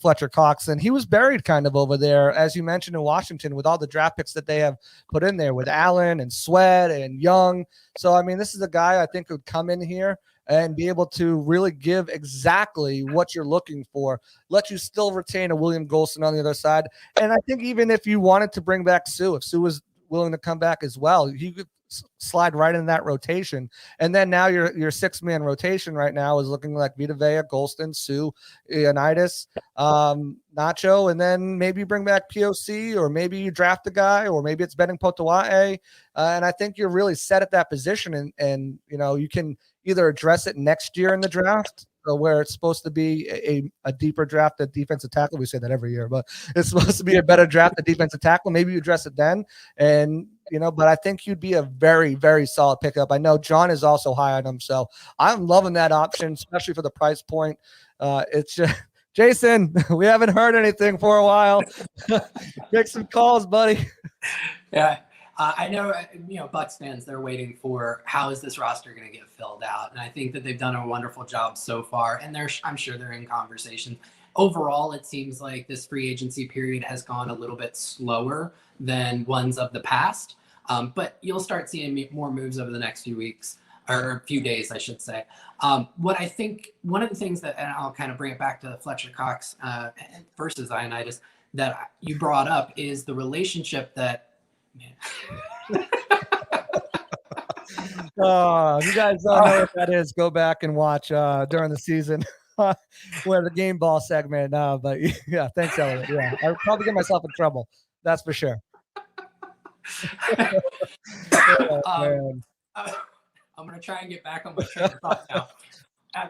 Fletcher Cox, and he was buried kind of over there, as you mentioned, in Washington, with all the draft picks that they have put in there with Allen and Sweat and Young. So I mean, this is a guy I think would come in here and be able to really give exactly what you're looking for, let you still retain a William Golston on the other side. And I think even if you wanted to bring back Sue, if Sue was willing to come back as well, he could slide right in that rotation. And then now your 6-man rotation right now is looking like Vita Vea, Golston, Sue, Ioannidis, Nacho, and then maybe bring back POC, or maybe you draft a guy, or maybe it's Benning Potawa'e. And I think you're really set at that position, and you can either address it next year in the draft, where it's supposed to be a deeper draft at defensive tackle. We say that every year, but it's supposed to be a better draft at defensive tackle. Maybe you address it then. And, but I think you'd be a very, very solid pickup. I know John is also high on him, so I'm loving that option, especially for the price point. It's just, Jason, we haven't heard anything for a while. Make some calls, buddy. Yeah. I know, Bucs fans, they're waiting for how is this roster going to get filled out. And I think that they've done a wonderful job so far. And I'm sure they're in conversation. Overall, it seems like this free agency period has gone a little bit slower than ones of the past. But you'll start seeing more moves over the next few weeks, or few days, I should say. What I think, one of the things that, and I'll kind of bring it back to Fletcher Cox versus Ioannidis, that you brought up is the relationship that, Oh, you guys don't know what that is, go back and watch during the season where the game ball segment. But yeah, thanks, Elliot. Yeah, I'll probably get myself in trouble. That's for sure. I'm going to try and get back on my train of thought now.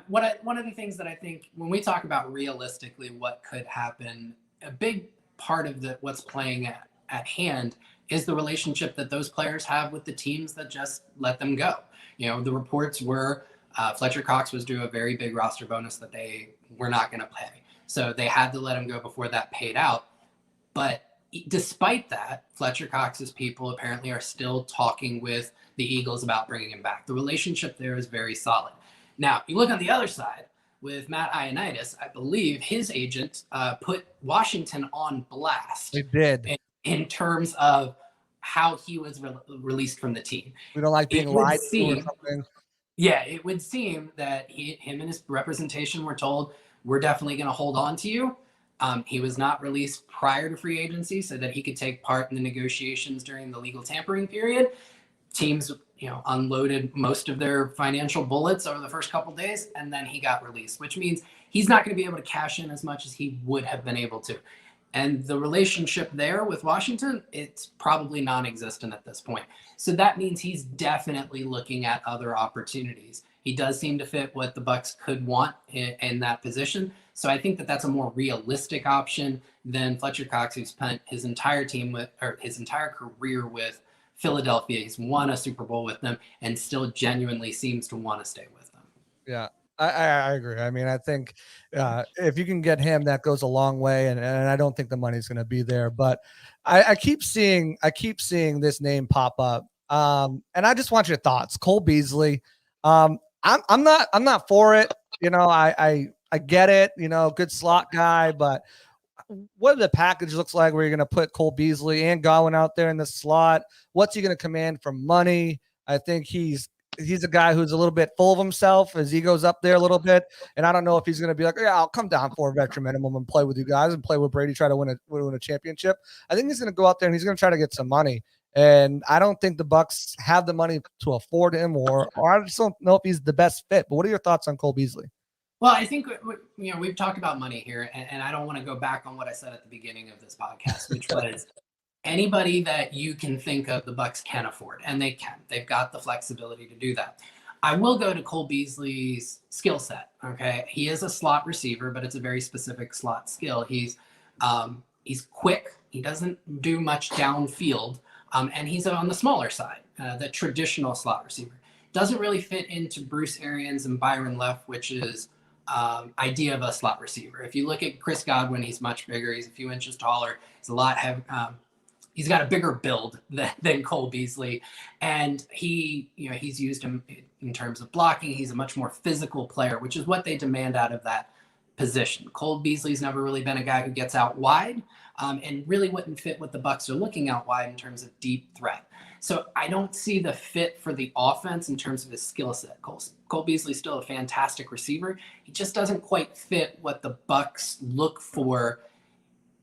One of the things that I think when we talk about realistically what could happen, a big part of what's playing at hand is the relationship that those players have with the teams that just let them go. The reports were Fletcher Cox was due a very big roster bonus that they were not going to pay. So they had to let him go before that paid out. But despite that, Fletcher Cox's people apparently are still talking with the Eagles about bringing him back. The relationship there is very solid. Now, you look on the other side with Matt Ioannidis, I believe his agent put Washington on blast. They did. In terms of how he was released from the team. We don't like being lied to or something. Yeah, it would seem that him and his representation were told, we're definitely going to hold on to you. He was not released prior to free agency so that he could take part in the negotiations during the legal tampering period. Teams, unloaded most of their financial bullets over the first couple of days, and then he got released, which means he's not going to be able to cash in as much as he would have been able to. And the relationship there with Washington, it's probably non-existent at this point. So that means he's definitely looking at other opportunities. He does seem to fit what the Bucs could want in that position. So I think that that's a more realistic option than Fletcher Cox, who spent his entire career with Philadelphia. He's won a Super Bowl with them and still genuinely seems to want to stay with them. Yeah. I agree. I mean, I think if you can get him, that goes a long way, and I don't think the money's going to be there. But I keep seeing this name pop up, and I just want your thoughts. Cole Beasley. I'm not for it. I get it. Good slot guy, but what the package looks like where you're going to put Cole Beasley and Godwin out there in the slot. What's he going to command for money? I think he's a guy who's a little bit full of himself. His ego's up there a little bit. And I don't know if he's going to be like, yeah, I'll come down for a veteran minimum and play with you guys and play with Brady, try to win a championship. I think he's going to go out there and he's going to try to get some money. And I don't think the Bucs have the money to afford him, or I just don't know if he's the best fit. But what are your thoughts on Cole Beasley? Well, I think we've talked about money here, and I don't want to go back on what I said at the beginning of this podcast, which was anybody that you can think of the Bucs can afford, and they can. They've got the flexibility to do that. I will go to Cole Beasley's skill set. Okay, he is a slot receiver, but it's a very specific slot skill. He's quick. He doesn't do much downfield, and he's on the smaller side, the traditional slot receiver. Doesn't really fit into Bruce Arians and Byron Leff, which is idea of a slot receiver. If you look at Chris Godwin, he's much bigger. He's a few inches taller. He's a lot heavy. He's got a bigger build than Cole Beasley, and he's used him in terms of blocking. He's a much more physical player, which is what they demand out of that position. Cole Beasley's never really been a guy who gets out wide, and really wouldn't fit what the Bucs are looking out wide in terms of deep threat. So I don't see the fit for the offense in terms of his skill set. Cole Beasley's still a fantastic receiver. He just doesn't quite fit what the Bucs look for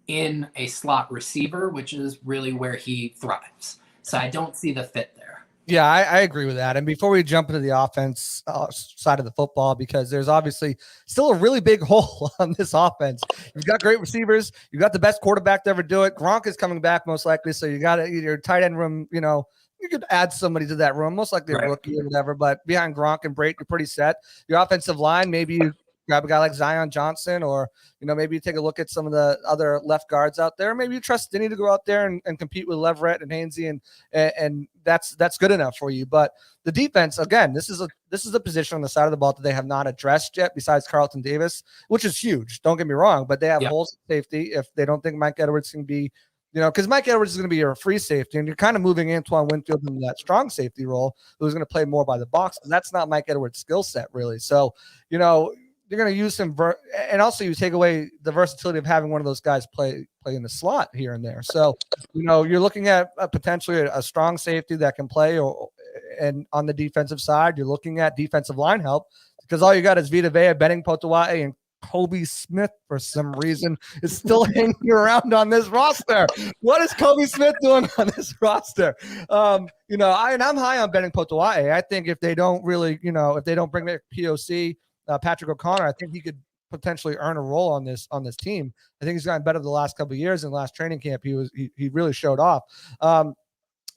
in a slot receiver, which is really where he thrives. So I don't see the fit there. Yeah, I agree with that. And before we jump into the offense side of the football, because there's obviously still a really big hole on this offense. You've got great receivers. You've got the best quarterback to ever do it. Gronk is coming back most likely. So you got your tight end room, you could add somebody to that room, most likely a rookie or whatever. But behind Gronk and Brady, you're pretty set. Your offensive line, maybe you grab a guy like Zion Johnson, or maybe you take a look at some of the other left guards out there. Maybe you trust Denny to go out there and compete with Leverett and Hainsey, and that's good enough for you. But the defense, again, this is a position on the side of the ball that they have not addressed yet, besides Carlton Davis, which is huge. Don't get me wrong, but they have holes in safety if they don't think Mike Edwards can be. Because Mike Edwards is going to be your free safety, and you're kind of moving Antoine Winfield in that strong safety role, who's going to play more by the box. And that's not Mike Edwards' skill set, really. So, you're going to use him, and also you take away the versatility of having one of those guys play in the slot here and there. So, you're looking at potentially a strong safety that can play, and on the defensive side, you're looking at defensive line help, because all you got is Vita Vea, Benning Potawai, and Kobe Smith for some reason is still hanging around on this roster. What is Kobe Smith doing on this roster? I'm high on Benning Potawai. I think if they don't really, if they don't bring back POC, Patrick O'Connor, I think he could potentially earn a role on this team. I think he's gotten better the last couple of years. In last training camp, he really showed off.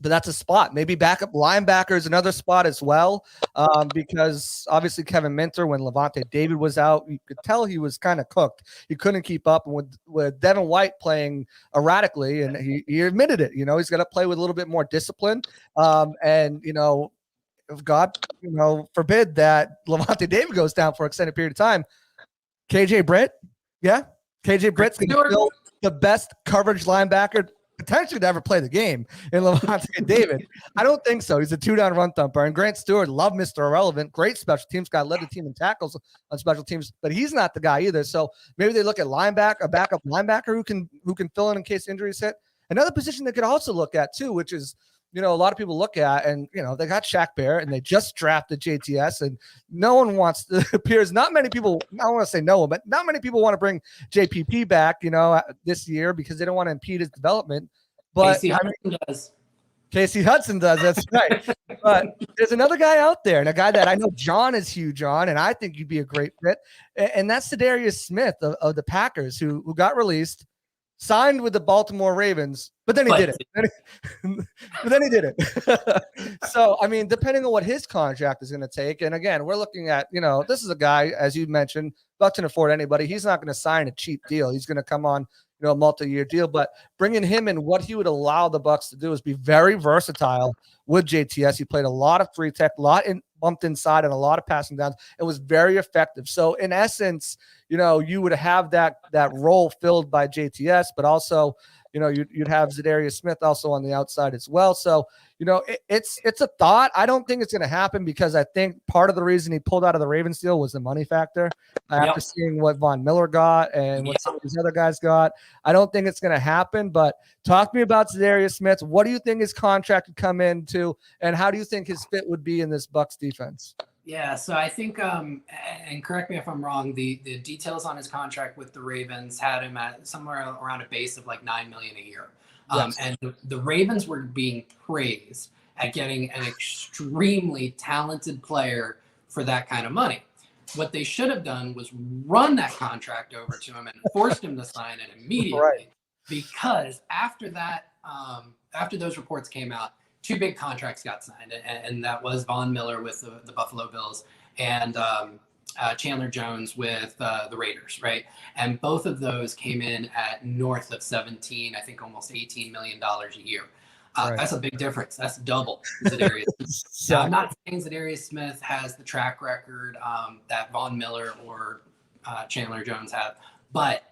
But that's a spot. Maybe backup linebacker is another spot as well, because obviously Kevin Minter, when Davante David was out, you could tell he was kind of cooked. He couldn't keep up. And with Devin White playing erratically, and he admitted it, he's got to play with a little bit more discipline. if God, forbid that Davante David goes down for an extended period of time, KJ Britt, yeah, KJ Britt's going to fill the best coverage linebacker potentially to ever play the game in Davante David. I don't think so. He's a 2-down run thumper. And Grant Stewart, love Mr. Irrelevant, great special teams guy, led the team in tackles on special teams, but he's not the guy either. So maybe they look at a backup linebacker who can fill in case injuries hit. Another position they could also look at too, which is, a lot of people look at, and they got Shaq Barrett and they just drafted JTS, and no one wants to appears. Not many people, I don't want to say no one, but not many people want to bring JPP back, this year because they don't want to impede his development. But Casey Hudson does. Casey Hudson does. That's right. But there's another guy out there, and a guy that I know John is huge on, and I think you'd be a great fit, and that's Darius Smith of the Packers, who got released, signed with the Baltimore Ravens, but then he did it. But then he did it. So, I mean, depending on what his contract is going to take, and again, we're looking at, this is a guy, as you mentioned, Bucs can afford anybody. He's not going to sign a cheap deal. He's going to come on, a multi-year deal. But bringing him in, what he would allow the Bucs to do is be very versatile with JTS. He played a lot of free tech, bumped inside, and a lot of passing downs. It was very effective. So, in essence, you would have that role filled by JTS, but also, you'd have Darius Smith also on the outside as well. So, it's a thought. I don't think it's going to happen because I think part of the reason he pulled out of the Ravens deal was the money factor. After seeing what Von Miller got and what some of these other guys got, I don't think it's going to happen. But talk to me about Darius Smith. What do you think his contract would come into, and how do you think his fit would be in this Bucs defense? Yeah, so I think, and correct me if I'm wrong, the details on his contract with the Ravens had him at somewhere around a base of like $9 million a year. Yes. And the Ravens were being praised at getting an extremely talented player for that kind of money. What they should have done was run that contract over to him and forced him to sign it immediately. Right. Because after that, after those reports came out, 2 big contracts got signed, and that was Von Miller with the Buffalo Bills and Chandler Jones with the Raiders, right? And both of those came in at north of 17, I think almost $18 million a year. Right. That's a big difference. That's double Zadarius. Now, I'm not saying Zadarius Smith has the track record that Von Miller or Chandler Jones have, but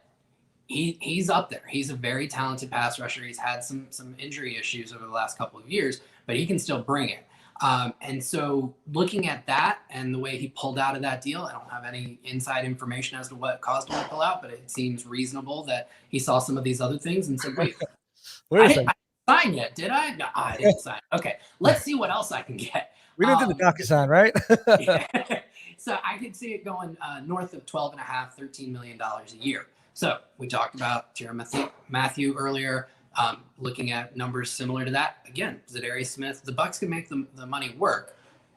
he's up there. He's a very talented pass rusher. He's had some injury issues over the last couple of years, but he can still bring it. And so looking at that and the way he pulled out of that deal, I don't have any inside information as to what caused him to pull out, but it seems reasonable that he saw some of these other things and said, wait, I didn't sign yet, did I? No, I didn't sign. Okay, let's see what else I can get. We didn't do the DocuSign, right? Yeah. So I could see it going north of $12.5, $13 million a year. So we talked about Tyrann Mathieu earlier, looking at numbers similar to that. Again, Zadarius Smith, the Bucs can make the money work.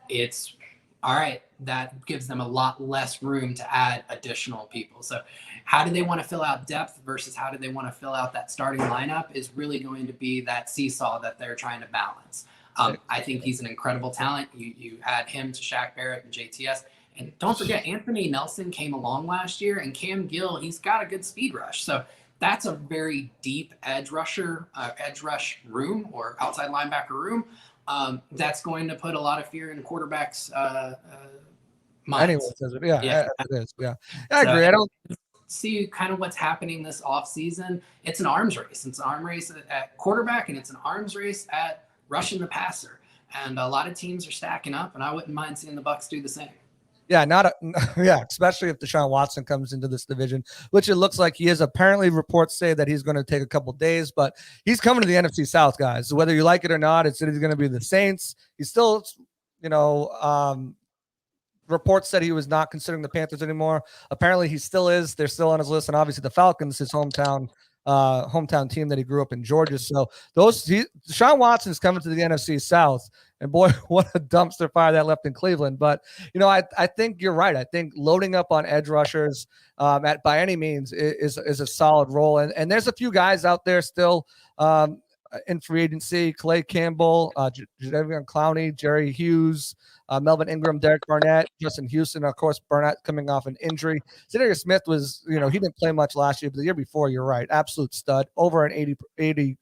It's all right. That gives them a lot less room to add additional people. So how do they want to fill out depth versus how do they want to fill out that starting lineup is really going to be that seesaw that they're trying to balance. I think he's an incredible talent. You add him to Shaq Barrett and JTS. And don't forget, Anthony Nelson came along last year, and Cam Gill, he's got a good speed rush. So that's a very deep edge rush room or outside linebacker room. That's going to put a lot of fear in quarterbacks' minds. Anyone says it. Yeah, it is. Yeah, I agree. I don't see kind of what's happening this offseason. It's an arms race. It's an arms race at quarterback, and it's an arms race at rushing the passer. And a lot of teams are stacking up, and I wouldn't mind seeing the Bucs do the same. Yeah, especially if Deshaun Watson comes into this division, which it looks like he is. Apparently, reports say that he's going to take a couple days, but he's coming to the NFC South, guys. So whether you like it or not, it's going to be the Saints. He's still, reports said he was not considering the Panthers anymore. Apparently, he still is. They're still on his list, and obviously the Falcons, his hometown team that he grew up in Georgia. So Deshaun Watson is coming to the NFC South. And boy, what a dumpster fire that left in Cleveland. But, I think you're right. I think loading up on edge rushers by any means is a solid role. And there's a few guys out there still in free agency: Clay Campbell, Jadeveon Clowney, Jerry Hughes, Melvin Ingram, Derek Barnett, Justin Houston. Of course, Barnett coming off an injury. Zadarius Smith was, he didn't play much last year, but the year before, you're right, absolute stud, over an 80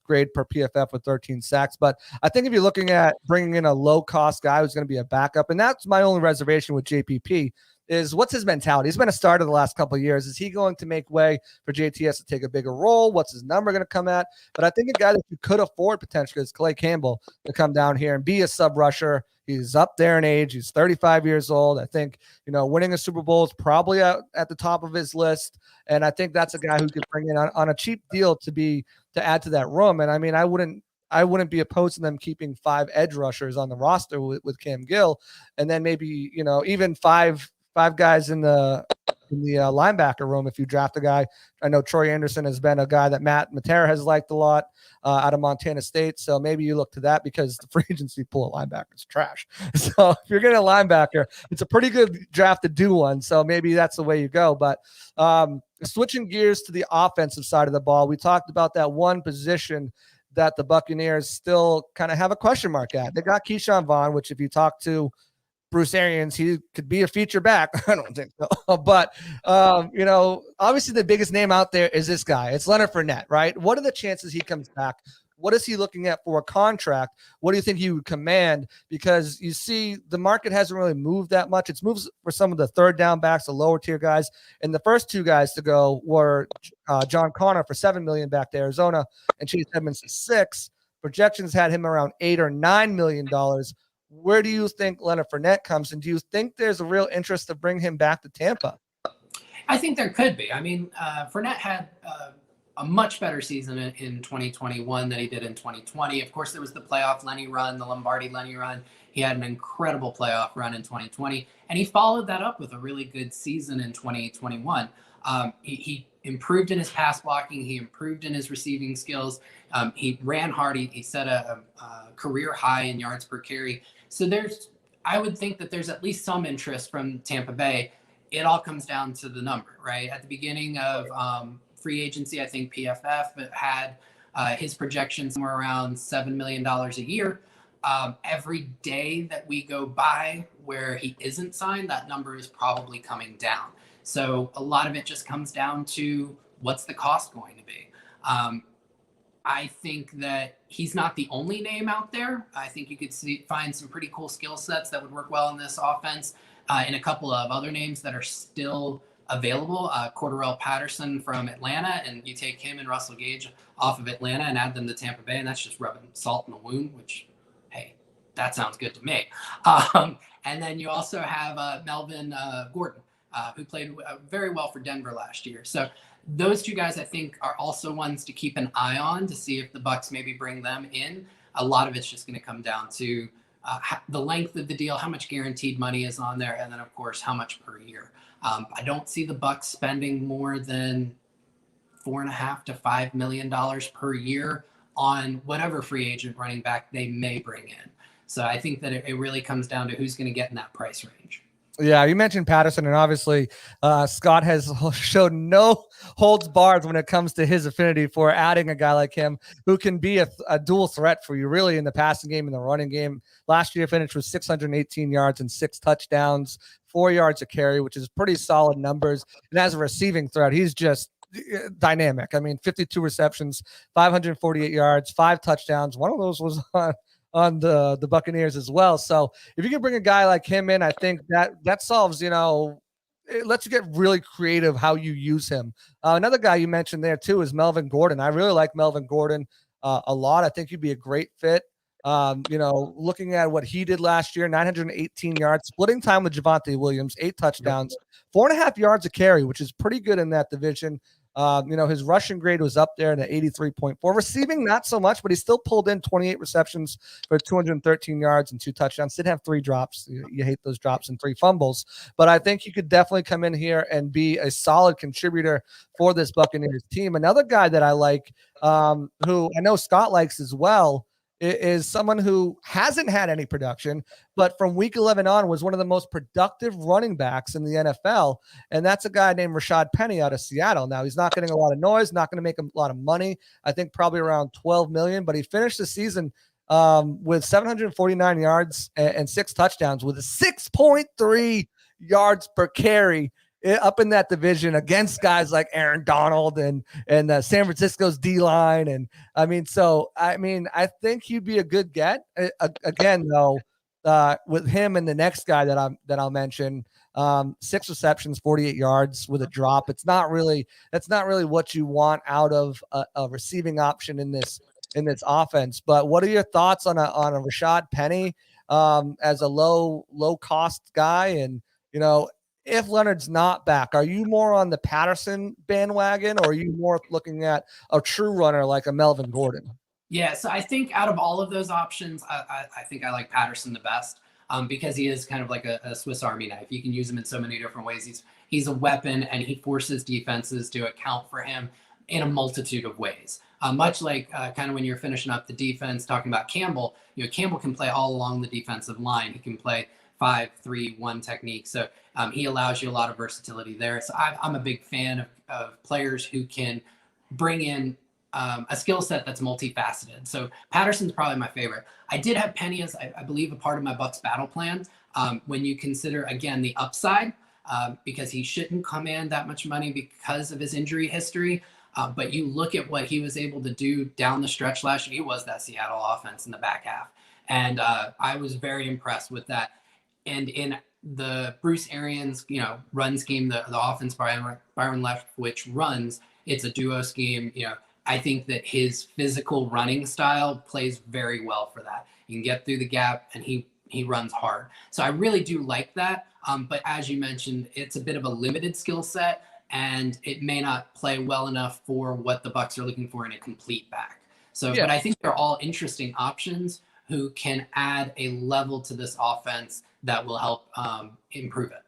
grade per PFF with 13 sacks. But I think if you're looking at bringing in a low-cost guy who's going to be a backup, and that's my only reservation with JPP, is what's his mentality? He's been a starter the last couple of years. Is he going to make way for JTS to take a bigger role? What's his number going to come at? But I think a guy that you could afford potentially is Clay Campbell to come down here and be a sub rusher. He's up there in age. He's 35 years old. I think, winning a Super Bowl is probably at the top of his list. And I think that's a guy who could bring in on a cheap deal to add to that room. And I mean, I wouldn't be opposed to them keeping 5 edge rushers on the roster with Cam Gill, and then maybe, even five guys in the linebacker room if you draft a guy. I know Troy Anderson has been a guy that Matt Matera has liked a lot out of Montana State, so maybe you look to that because the free agency pool of linebackers is trash. So if you're getting a linebacker, it's a pretty good draft to do one, so maybe that's the way you go. But switching gears to the offensive side of the ball, we talked about that one position that the Buccaneers still kind of have a question mark at. They got Keyshawn Vaughn, which if you talk to Bruce Arians, he could be a feature back. I don't think so. But, obviously the biggest name out there is this guy. It's Leonard Fournette, right? What are the chances he comes back? What is he looking at for a contract? What do you think he would command? Because you see the market hasn't really moved that much. It's moved for some of the third down backs, the lower tier guys. And the first 2 guys to go were John Connor for $7 million back to Arizona and Chase Edmonds for $6 million. Projections had him around $8 or $9 million. Where do you think Leonard Fournette comes? And do you think there's a real interest to bring him back to Tampa? I think there could be. I mean, Fournette had a much better season in 2021 than he did in 2020. Of course, there was the playoff Lenny run, the Lombardi Lenny run. He had an incredible playoff run in 2020, and he followed that up with a really good season in 2021. He improved in his pass blocking. He improved in his receiving skills. He ran hard. He set a career high in yards per carry. So I would think that there's at least some interest from Tampa Bay. It all comes down to the number, right? At the beginning of free agency, I think PFF had his projections somewhere around $7 million a year. Every day that we go by where he isn't signed, that number is probably coming down. So a lot of it just comes down to what's the cost going to be. I think that he's not the only name out there. I think you could find some pretty cool skill sets that would work well in this offense, and a couple of other names that are still available. Cordarrelle Patterson from Atlanta, and you take him and Russell Gage off of Atlanta and add them to Tampa Bay, and that's just rubbing salt in the wound, which, hey, that sounds good to me. And then you also have Melvin Gordon, who played very well for Denver last year. So those 2 guys, I think, are also ones to keep an eye on to see if the Bucs maybe bring them in. A lot of it's just going to come down to the length of the deal, how much guaranteed money is on there, and then, of course, how much per year. I don't see the Bucs spending more than $4.5 to $5 million per year on whatever free agent running back they may bring in. So I think that it really comes down to who's going to get in that price range. Yeah, you mentioned Patterson, and obviously Scott has showed no holds barred when it comes to his affinity for adding a guy like him who can be a dual threat for you, really, in the passing game and the running game. Last year finished with 618 yards and 6 touchdowns, 4 yards a carry, which is pretty solid numbers. And as a receiving threat, he's just dynamic. I mean, 52 receptions, 548 yards, 5 touchdowns. One of those was on the Buccaneers as well. So if you can bring a guy like him in, I think that solves, it lets you get really creative how you use him. Another guy you mentioned there too is Melvin Gordon. I really like Melvin Gordon a lot. I think he'd be a great fit. Looking at what he did last year, 918 yards, splitting time with Javonte Williams, 8 touchdowns, 4.5 yards a carry, which is pretty good in that division. His rushing grade was up there at 83.4. Receiving, not so much, but he still pulled in 28 receptions for 213 yards and 2 touchdowns. Did have 3 drops. You hate those drops and 3 fumbles. But I think he could definitely come in here and be a solid contributor for this Buccaneers team. Another guy that I like, who I know Scott likes as well, is someone who hasn't had any production, but from week 11 on was one of the most productive running backs in the NFL. And that's a guy named Rashad Penny out of Seattle. Now, he's not getting a lot of noise, not going to make a lot of money. I think probably around 12 million, but he finished the season with 749 yards and 6 touchdowns with a 6.3 yards per carry up in that division against guys like Aaron Donald and San Francisco's D line. And I think he'd be a good get. Again, though, with him and the next guy that I'll mention, 6 receptions, 48 yards with a drop. That's not really what you want out of a receiving option in this offense. But what are your thoughts on a Rashad Penny as a low cost guy? And if Leonard's not back, are you more on the Patterson bandwagon, or are you more looking at a true runner like a Melvin Gordon? Yeah, so I think out of all of those options, I think I like Patterson the best, because he is kind of like a Swiss Army knife. You can use him in so many different ways. He's a weapon, and he forces defenses to account for him in a multitude of ways. Much like kind of when you're finishing up the defense, talking about Campbell, Campbell can play all along the defensive line. He can play 5-3-1 technique. So he allows you a lot of versatility there. So I'm a big fan of players who can bring in a skill set that's multifaceted. So Patterson's probably my favorite. I did have Penny as, I believe, a part of my Bucs battle plan. When you consider, again, the upside, because he shouldn't command that much money because of his injury history. But you look at what he was able to do down the stretch last year. He was that Seattle offense in the back half. And I was very impressed with that. And in the Bruce Arians, run scheme, the offense Byron Leftwich runs, it's a duo scheme. I think that his physical running style plays very well for that. You can get through the gap, and he runs hard. So I really do like that. But as you mentioned, it's a bit of a limited skill set, and it may not play well enough for what the Bucs are looking for in a complete back. So, yeah. But I think they're all interesting options who can add a level to this offense that will help improve it.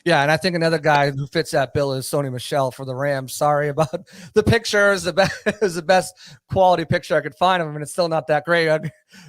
Yeah, and I think another guy who fits that bill is Sony Michel for the Rams. Sorry about the picture. It was the best quality picture I could find of him, and it's still not that great.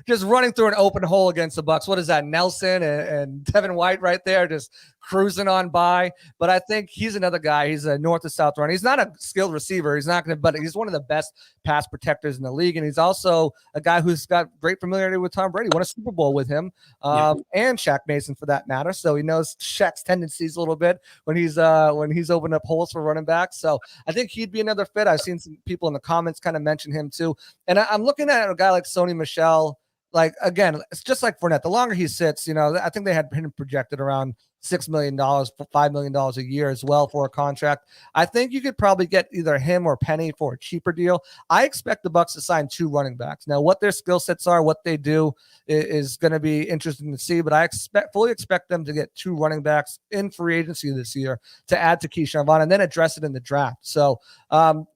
Just running through an open hole against the Bucs. What is that, Nelson and Devin White right there just cruising on by? But I think he's another guy. He's a north to south runner. He's not a skilled receiver. But he's one of the best pass protectors in the league, and he's also a guy who's got great familiarity with Tom Brady. Won a Super Bowl with him, and Shaq Mason for that matter. So he knows Shaq's tendencies a little bit when he's opened up holes for running backs. So I think he'd be another fit. I've seen some people in the comments kind of mention him too. And I'm looking at a guy like Sony Michel. Like, again, it's just like Fournette. The longer he sits, I think they had him projected around $6 million, $5 million a year as well for a contract. I think you could probably get either him or Penny for a cheaper deal. I expect the Bucs to sign 2 running backs. Now, what their skill sets are, what they do is going to be interesting to see, but I fully expect them to get 2 running backs in free agency this year to add to Keyshawn Vaughn and then address it in the draft. So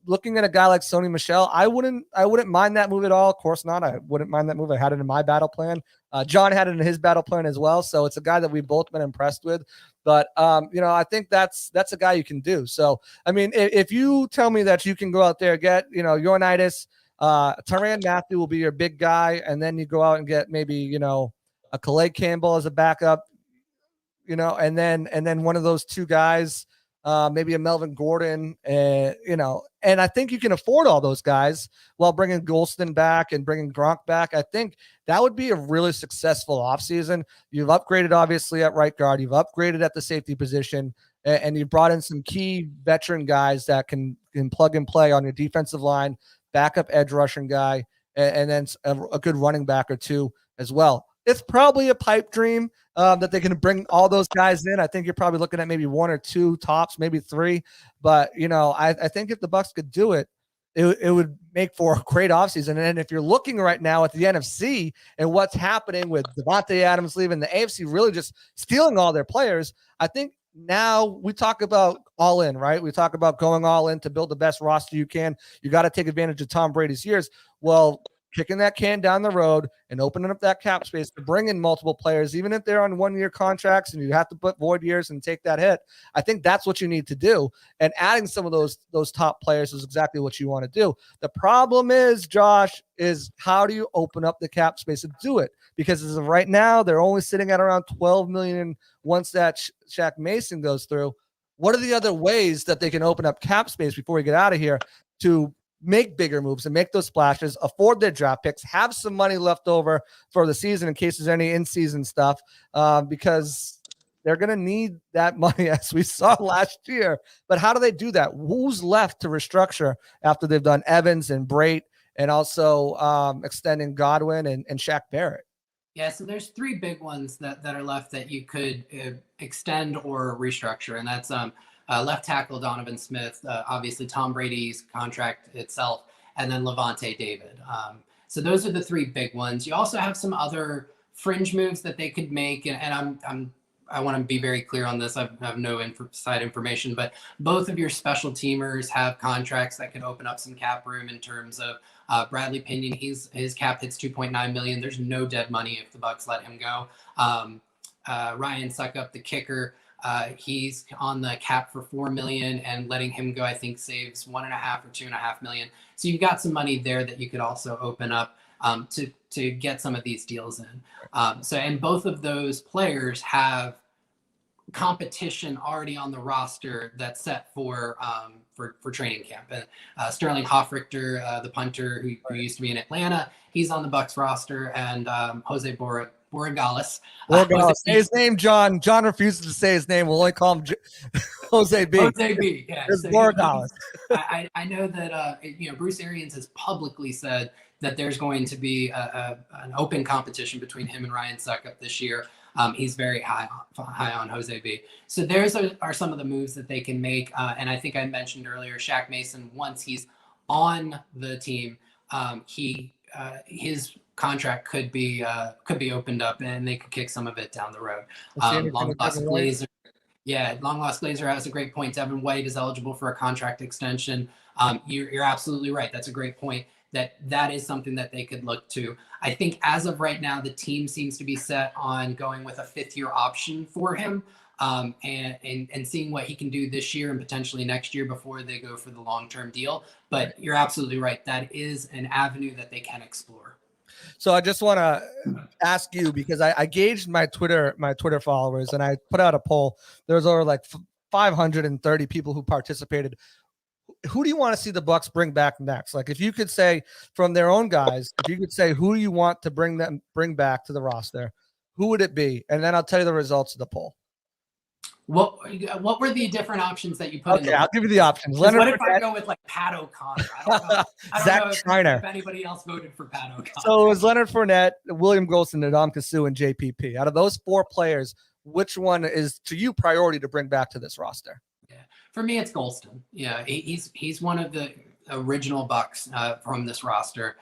looking at a guy like Sony Michel, I wouldn't mind that move at all. Of course not. I wouldn't mind that move. I had it in my battle plan. John had it in his battle plan as well. So it's a guy that we've both been impressed with. But, I think that's a guy you can do. So, I mean, if you tell me that you can go out there, get, Ioannidis, Tyrann Mathieu will be your big guy. And then you go out and get maybe, a Calais Campbell as a backup, and then one of those 2 guys, maybe a Melvin Gordon, and I think you can afford all those guys while bringing Golston back and bringing Gronk back. I think that would be a really successful offseason. You've upgraded, obviously, at right guard. You've upgraded at the safety position, and you've brought in some key veteran guys that can plug and play on your defensive line, backup edge rushing guy, and then a good running back or 2 as well. It's probably a pipe dream that they can bring all those guys in. I think you're probably looking at maybe 1 or 2 tops, maybe 3. But, I think if the Bucs could do it, it would make for a great offseason. And if you're looking right now at the NFC and what's happening with Davante Adams leaving, the AFC really just stealing all their players, I think now we talk about all in, right? We talk about going all in to build the best roster you can. You got to take advantage of Tom Brady's years. Well, kicking that can down the road and opening up that cap space to bring in multiple players, even if they're on 1-year contracts and you have to put void years and take that hit. I think that's what you need to do. And adding some of those top players is exactly what you want to do. The problem is, Josh, is how do you open up the cap space to do it? Because as of right now, they're only sitting at around 12 million once that Shaq Mason goes through. What are the other ways that they can open up cap space before we get out of here to make bigger moves and make those splashes, afford their draft picks, have some money left over for the season in case there's any in-season stuff, because they're going to need that money as we saw last year. But how do they do that? Who's left to restructure after they've done Evans and Brate and also extending Godwin and Shaq Barrett? Yeah, so there's three big ones that are left that you could extend or restructure, and that's left tackle Donovan Smith, obviously Tom Brady's contract itself, and then Davante David. So those are the three big ones. You also have some other fringe moves that they could make, and I want to be very clear on this. I have no side information, but both of your special teamers have contracts that could open up some cap room in terms of Bradley Pinion. His cap hits 2.9 million. There's no dead money if the Bucs let him go. Ryan Suckup, the kicker, he's on the cap for 4 million, and letting him go, I think, saves 1.5 or 2.5 million. So you've got some money there that you could also open up to get some of these deals in. And both of those players have competition already on the roster that's set for training camp. Sterling Hoffrichter, the punter who used to be in Atlanta, he's on the Bucs roster, and Jose Borregales. Say his name, John. John refuses to say his name. We'll only call him Jose B. Jose B. Yeah. It's Borregales. I know that Bruce Arians has publicly said that there's going to be an open competition between him and Ryan Suckup this year. He's very high on Jose B. So there's are some of the moves that they can make. And I think I mentioned earlier, Shaq Mason, once he's on the team, his contract could be opened up, and they could kick some of it down the road. Long lost Glazer. Yeah, long lost Glazer has a great point. Devin White is eligible for a contract extension. You're absolutely right. That's a great point. That is something that they could look to. I think as of right now, the team seems to be set on going with a 5th-year option for him, and seeing what he can do this year and potentially next year before they go for the long-term deal. But you're absolutely right. That is an avenue that they can explore. So I just want to ask you, because I gauged my Twitter followers, and I put out a poll. There's over like 530 people who participated. Who do you want to see the Bucs bring back next? Like, if you could say from their own guys, if you could say who you want to bring back to the roster, who would it be? And then I'll tell you the results of the poll. What were the different options that you put in? Okay, I'll give you the options. What if I go with like Pat O'Connor? I don't know Schreiner. if anybody else voted for Pat O'Connor. So it was Leonard Fournette, William Golston, Ndamukong Suh, and JPP. Out of those 4 players, which one is to you priority to bring back to this roster? For me, it's Golston. Yeah, he's one of the original Bucs from this roster.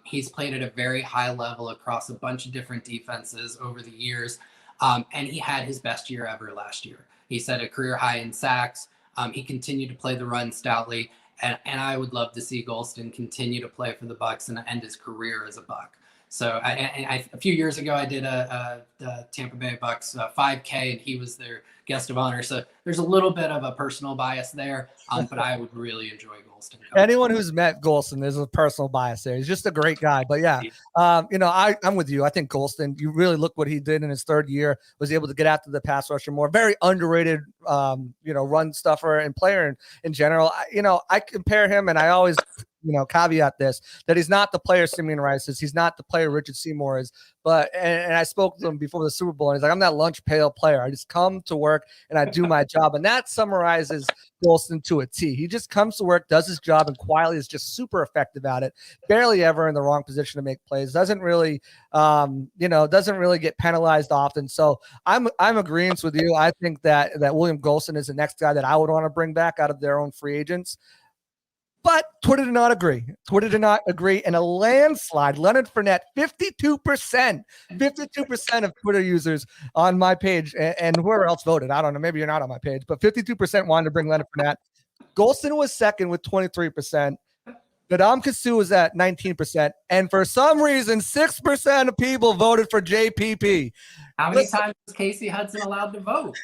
He's played at a very high level across a bunch of different defenses over the years, and he had his best year ever last year. He set a career high in sacks. He continued to play the run stoutly, and I would love to see Golston continue to play for the Bucs and end his career as a Buc. So a few years ago, I did a Tampa Bay Bucs 5K, and he was their guest of honor. So there's a little bit of a personal bias there, but I would really enjoy Golston. Anyone who's met Golston, there's a personal bias there. He's just a great guy. But yeah, I'm with you. I think Golston, you really look what he did in his 3rd year, was able to get after the pass rusher more. Very underrated, run stuffer and player in general. I compare him, and I always caveat this, that he's not the player Simeon Rice is. He's not the player Richard Seymour is. But, and I spoke to him before the Super Bowl, and he's like, I'm that lunch pail player. I just come to work and I do my job. And that summarizes Golston to a T. He just comes to work, does his job, and quietly is just super effective at it. Barely ever in the wrong position to make plays. Doesn't really get penalized often. So I'm agreeing with you. I think that William Golston is the next guy that I would want to bring back out of their own free agents. But Twitter did not agree. In a landslide. Leonard Fournette, 52%. 52% of Twitter users on my page, and whoever else voted, I don't know, maybe you're not on my page, but 52% wanted to bring Leonard Fournette. Golston was second with 23%. Ndamukong Suh was at 19%, and for some reason, 6% of people voted for JPP. How many times was Casey Hudson allowed to vote?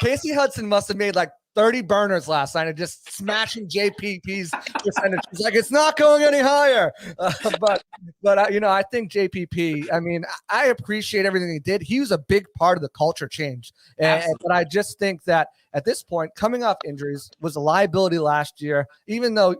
Casey Hudson must have made like 30 burners last night and just smashing JPP's percentage. She's like, it's not going any higher. But I think JPP, I mean, I appreciate everything he did. He was a big part of the culture change. But I just think that at this point, coming off injuries was a liability last year, even though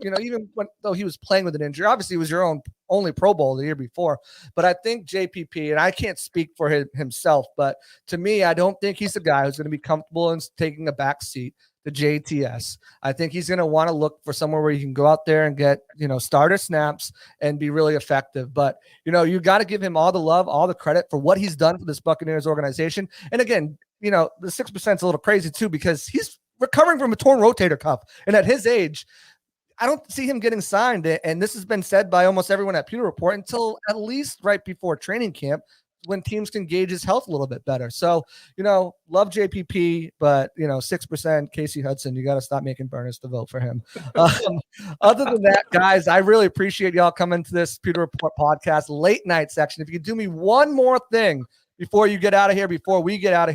he was playing with an injury. Obviously, it was your only Pro Bowl the year before. But I think JPP, and I can't speak for himself, but to me, I don't think he's the guy who's going to be comfortable in taking a back seat to JTS. I think he's going to want to look for somewhere where he can go out there and get, starter snaps and be really effective. But, you got to give him all the love, all the credit for what he's done for this Buccaneers organization. And again, the 6% is a little crazy too, because he's recovering from a torn rotator cuff. And at his age, I don't see him getting signed. And this has been said by almost everyone at Pewter Report until at least right before training camp, when teams can gauge his health a little bit better. So, love JPP, but, 6% Casey Hudson, you got to stop making burners to vote for him. Other than that, guys, I really appreciate y'all coming to this Pewter Report podcast late night section. If you could do me one more thing before we get out of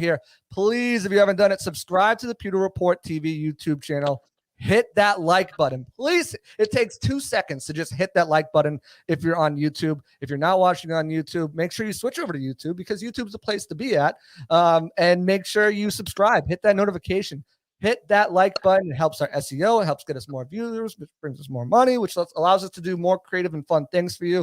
here, please, if you haven't done it, subscribe to the Pewter Report TV YouTube channel. Hit that like button, please. It takes 2 seconds to just hit that like button if you're on YouTube. If you're not watching on YouTube, make sure you switch over to YouTube, because YouTube's the place to be at. And make sure you subscribe. Hit that notification. Hit that like button. It helps our SEO. It helps get us more viewers, which brings us more money, which allows us to do more creative and fun things for you.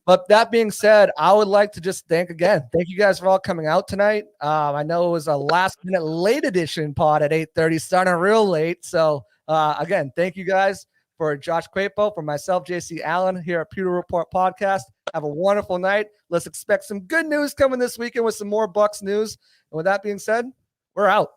But that being said, I would like to just thank you guys for all coming out tonight. I know it was a last-minute late edition pod at 8:30, starting real late. So, again, thank you guys. For Josh Quapo, for myself, JC Allen, here at Pewter Report Podcast. Have a wonderful night. Let's expect some good news coming this weekend with some more Bucs news. And with that being said, we're out.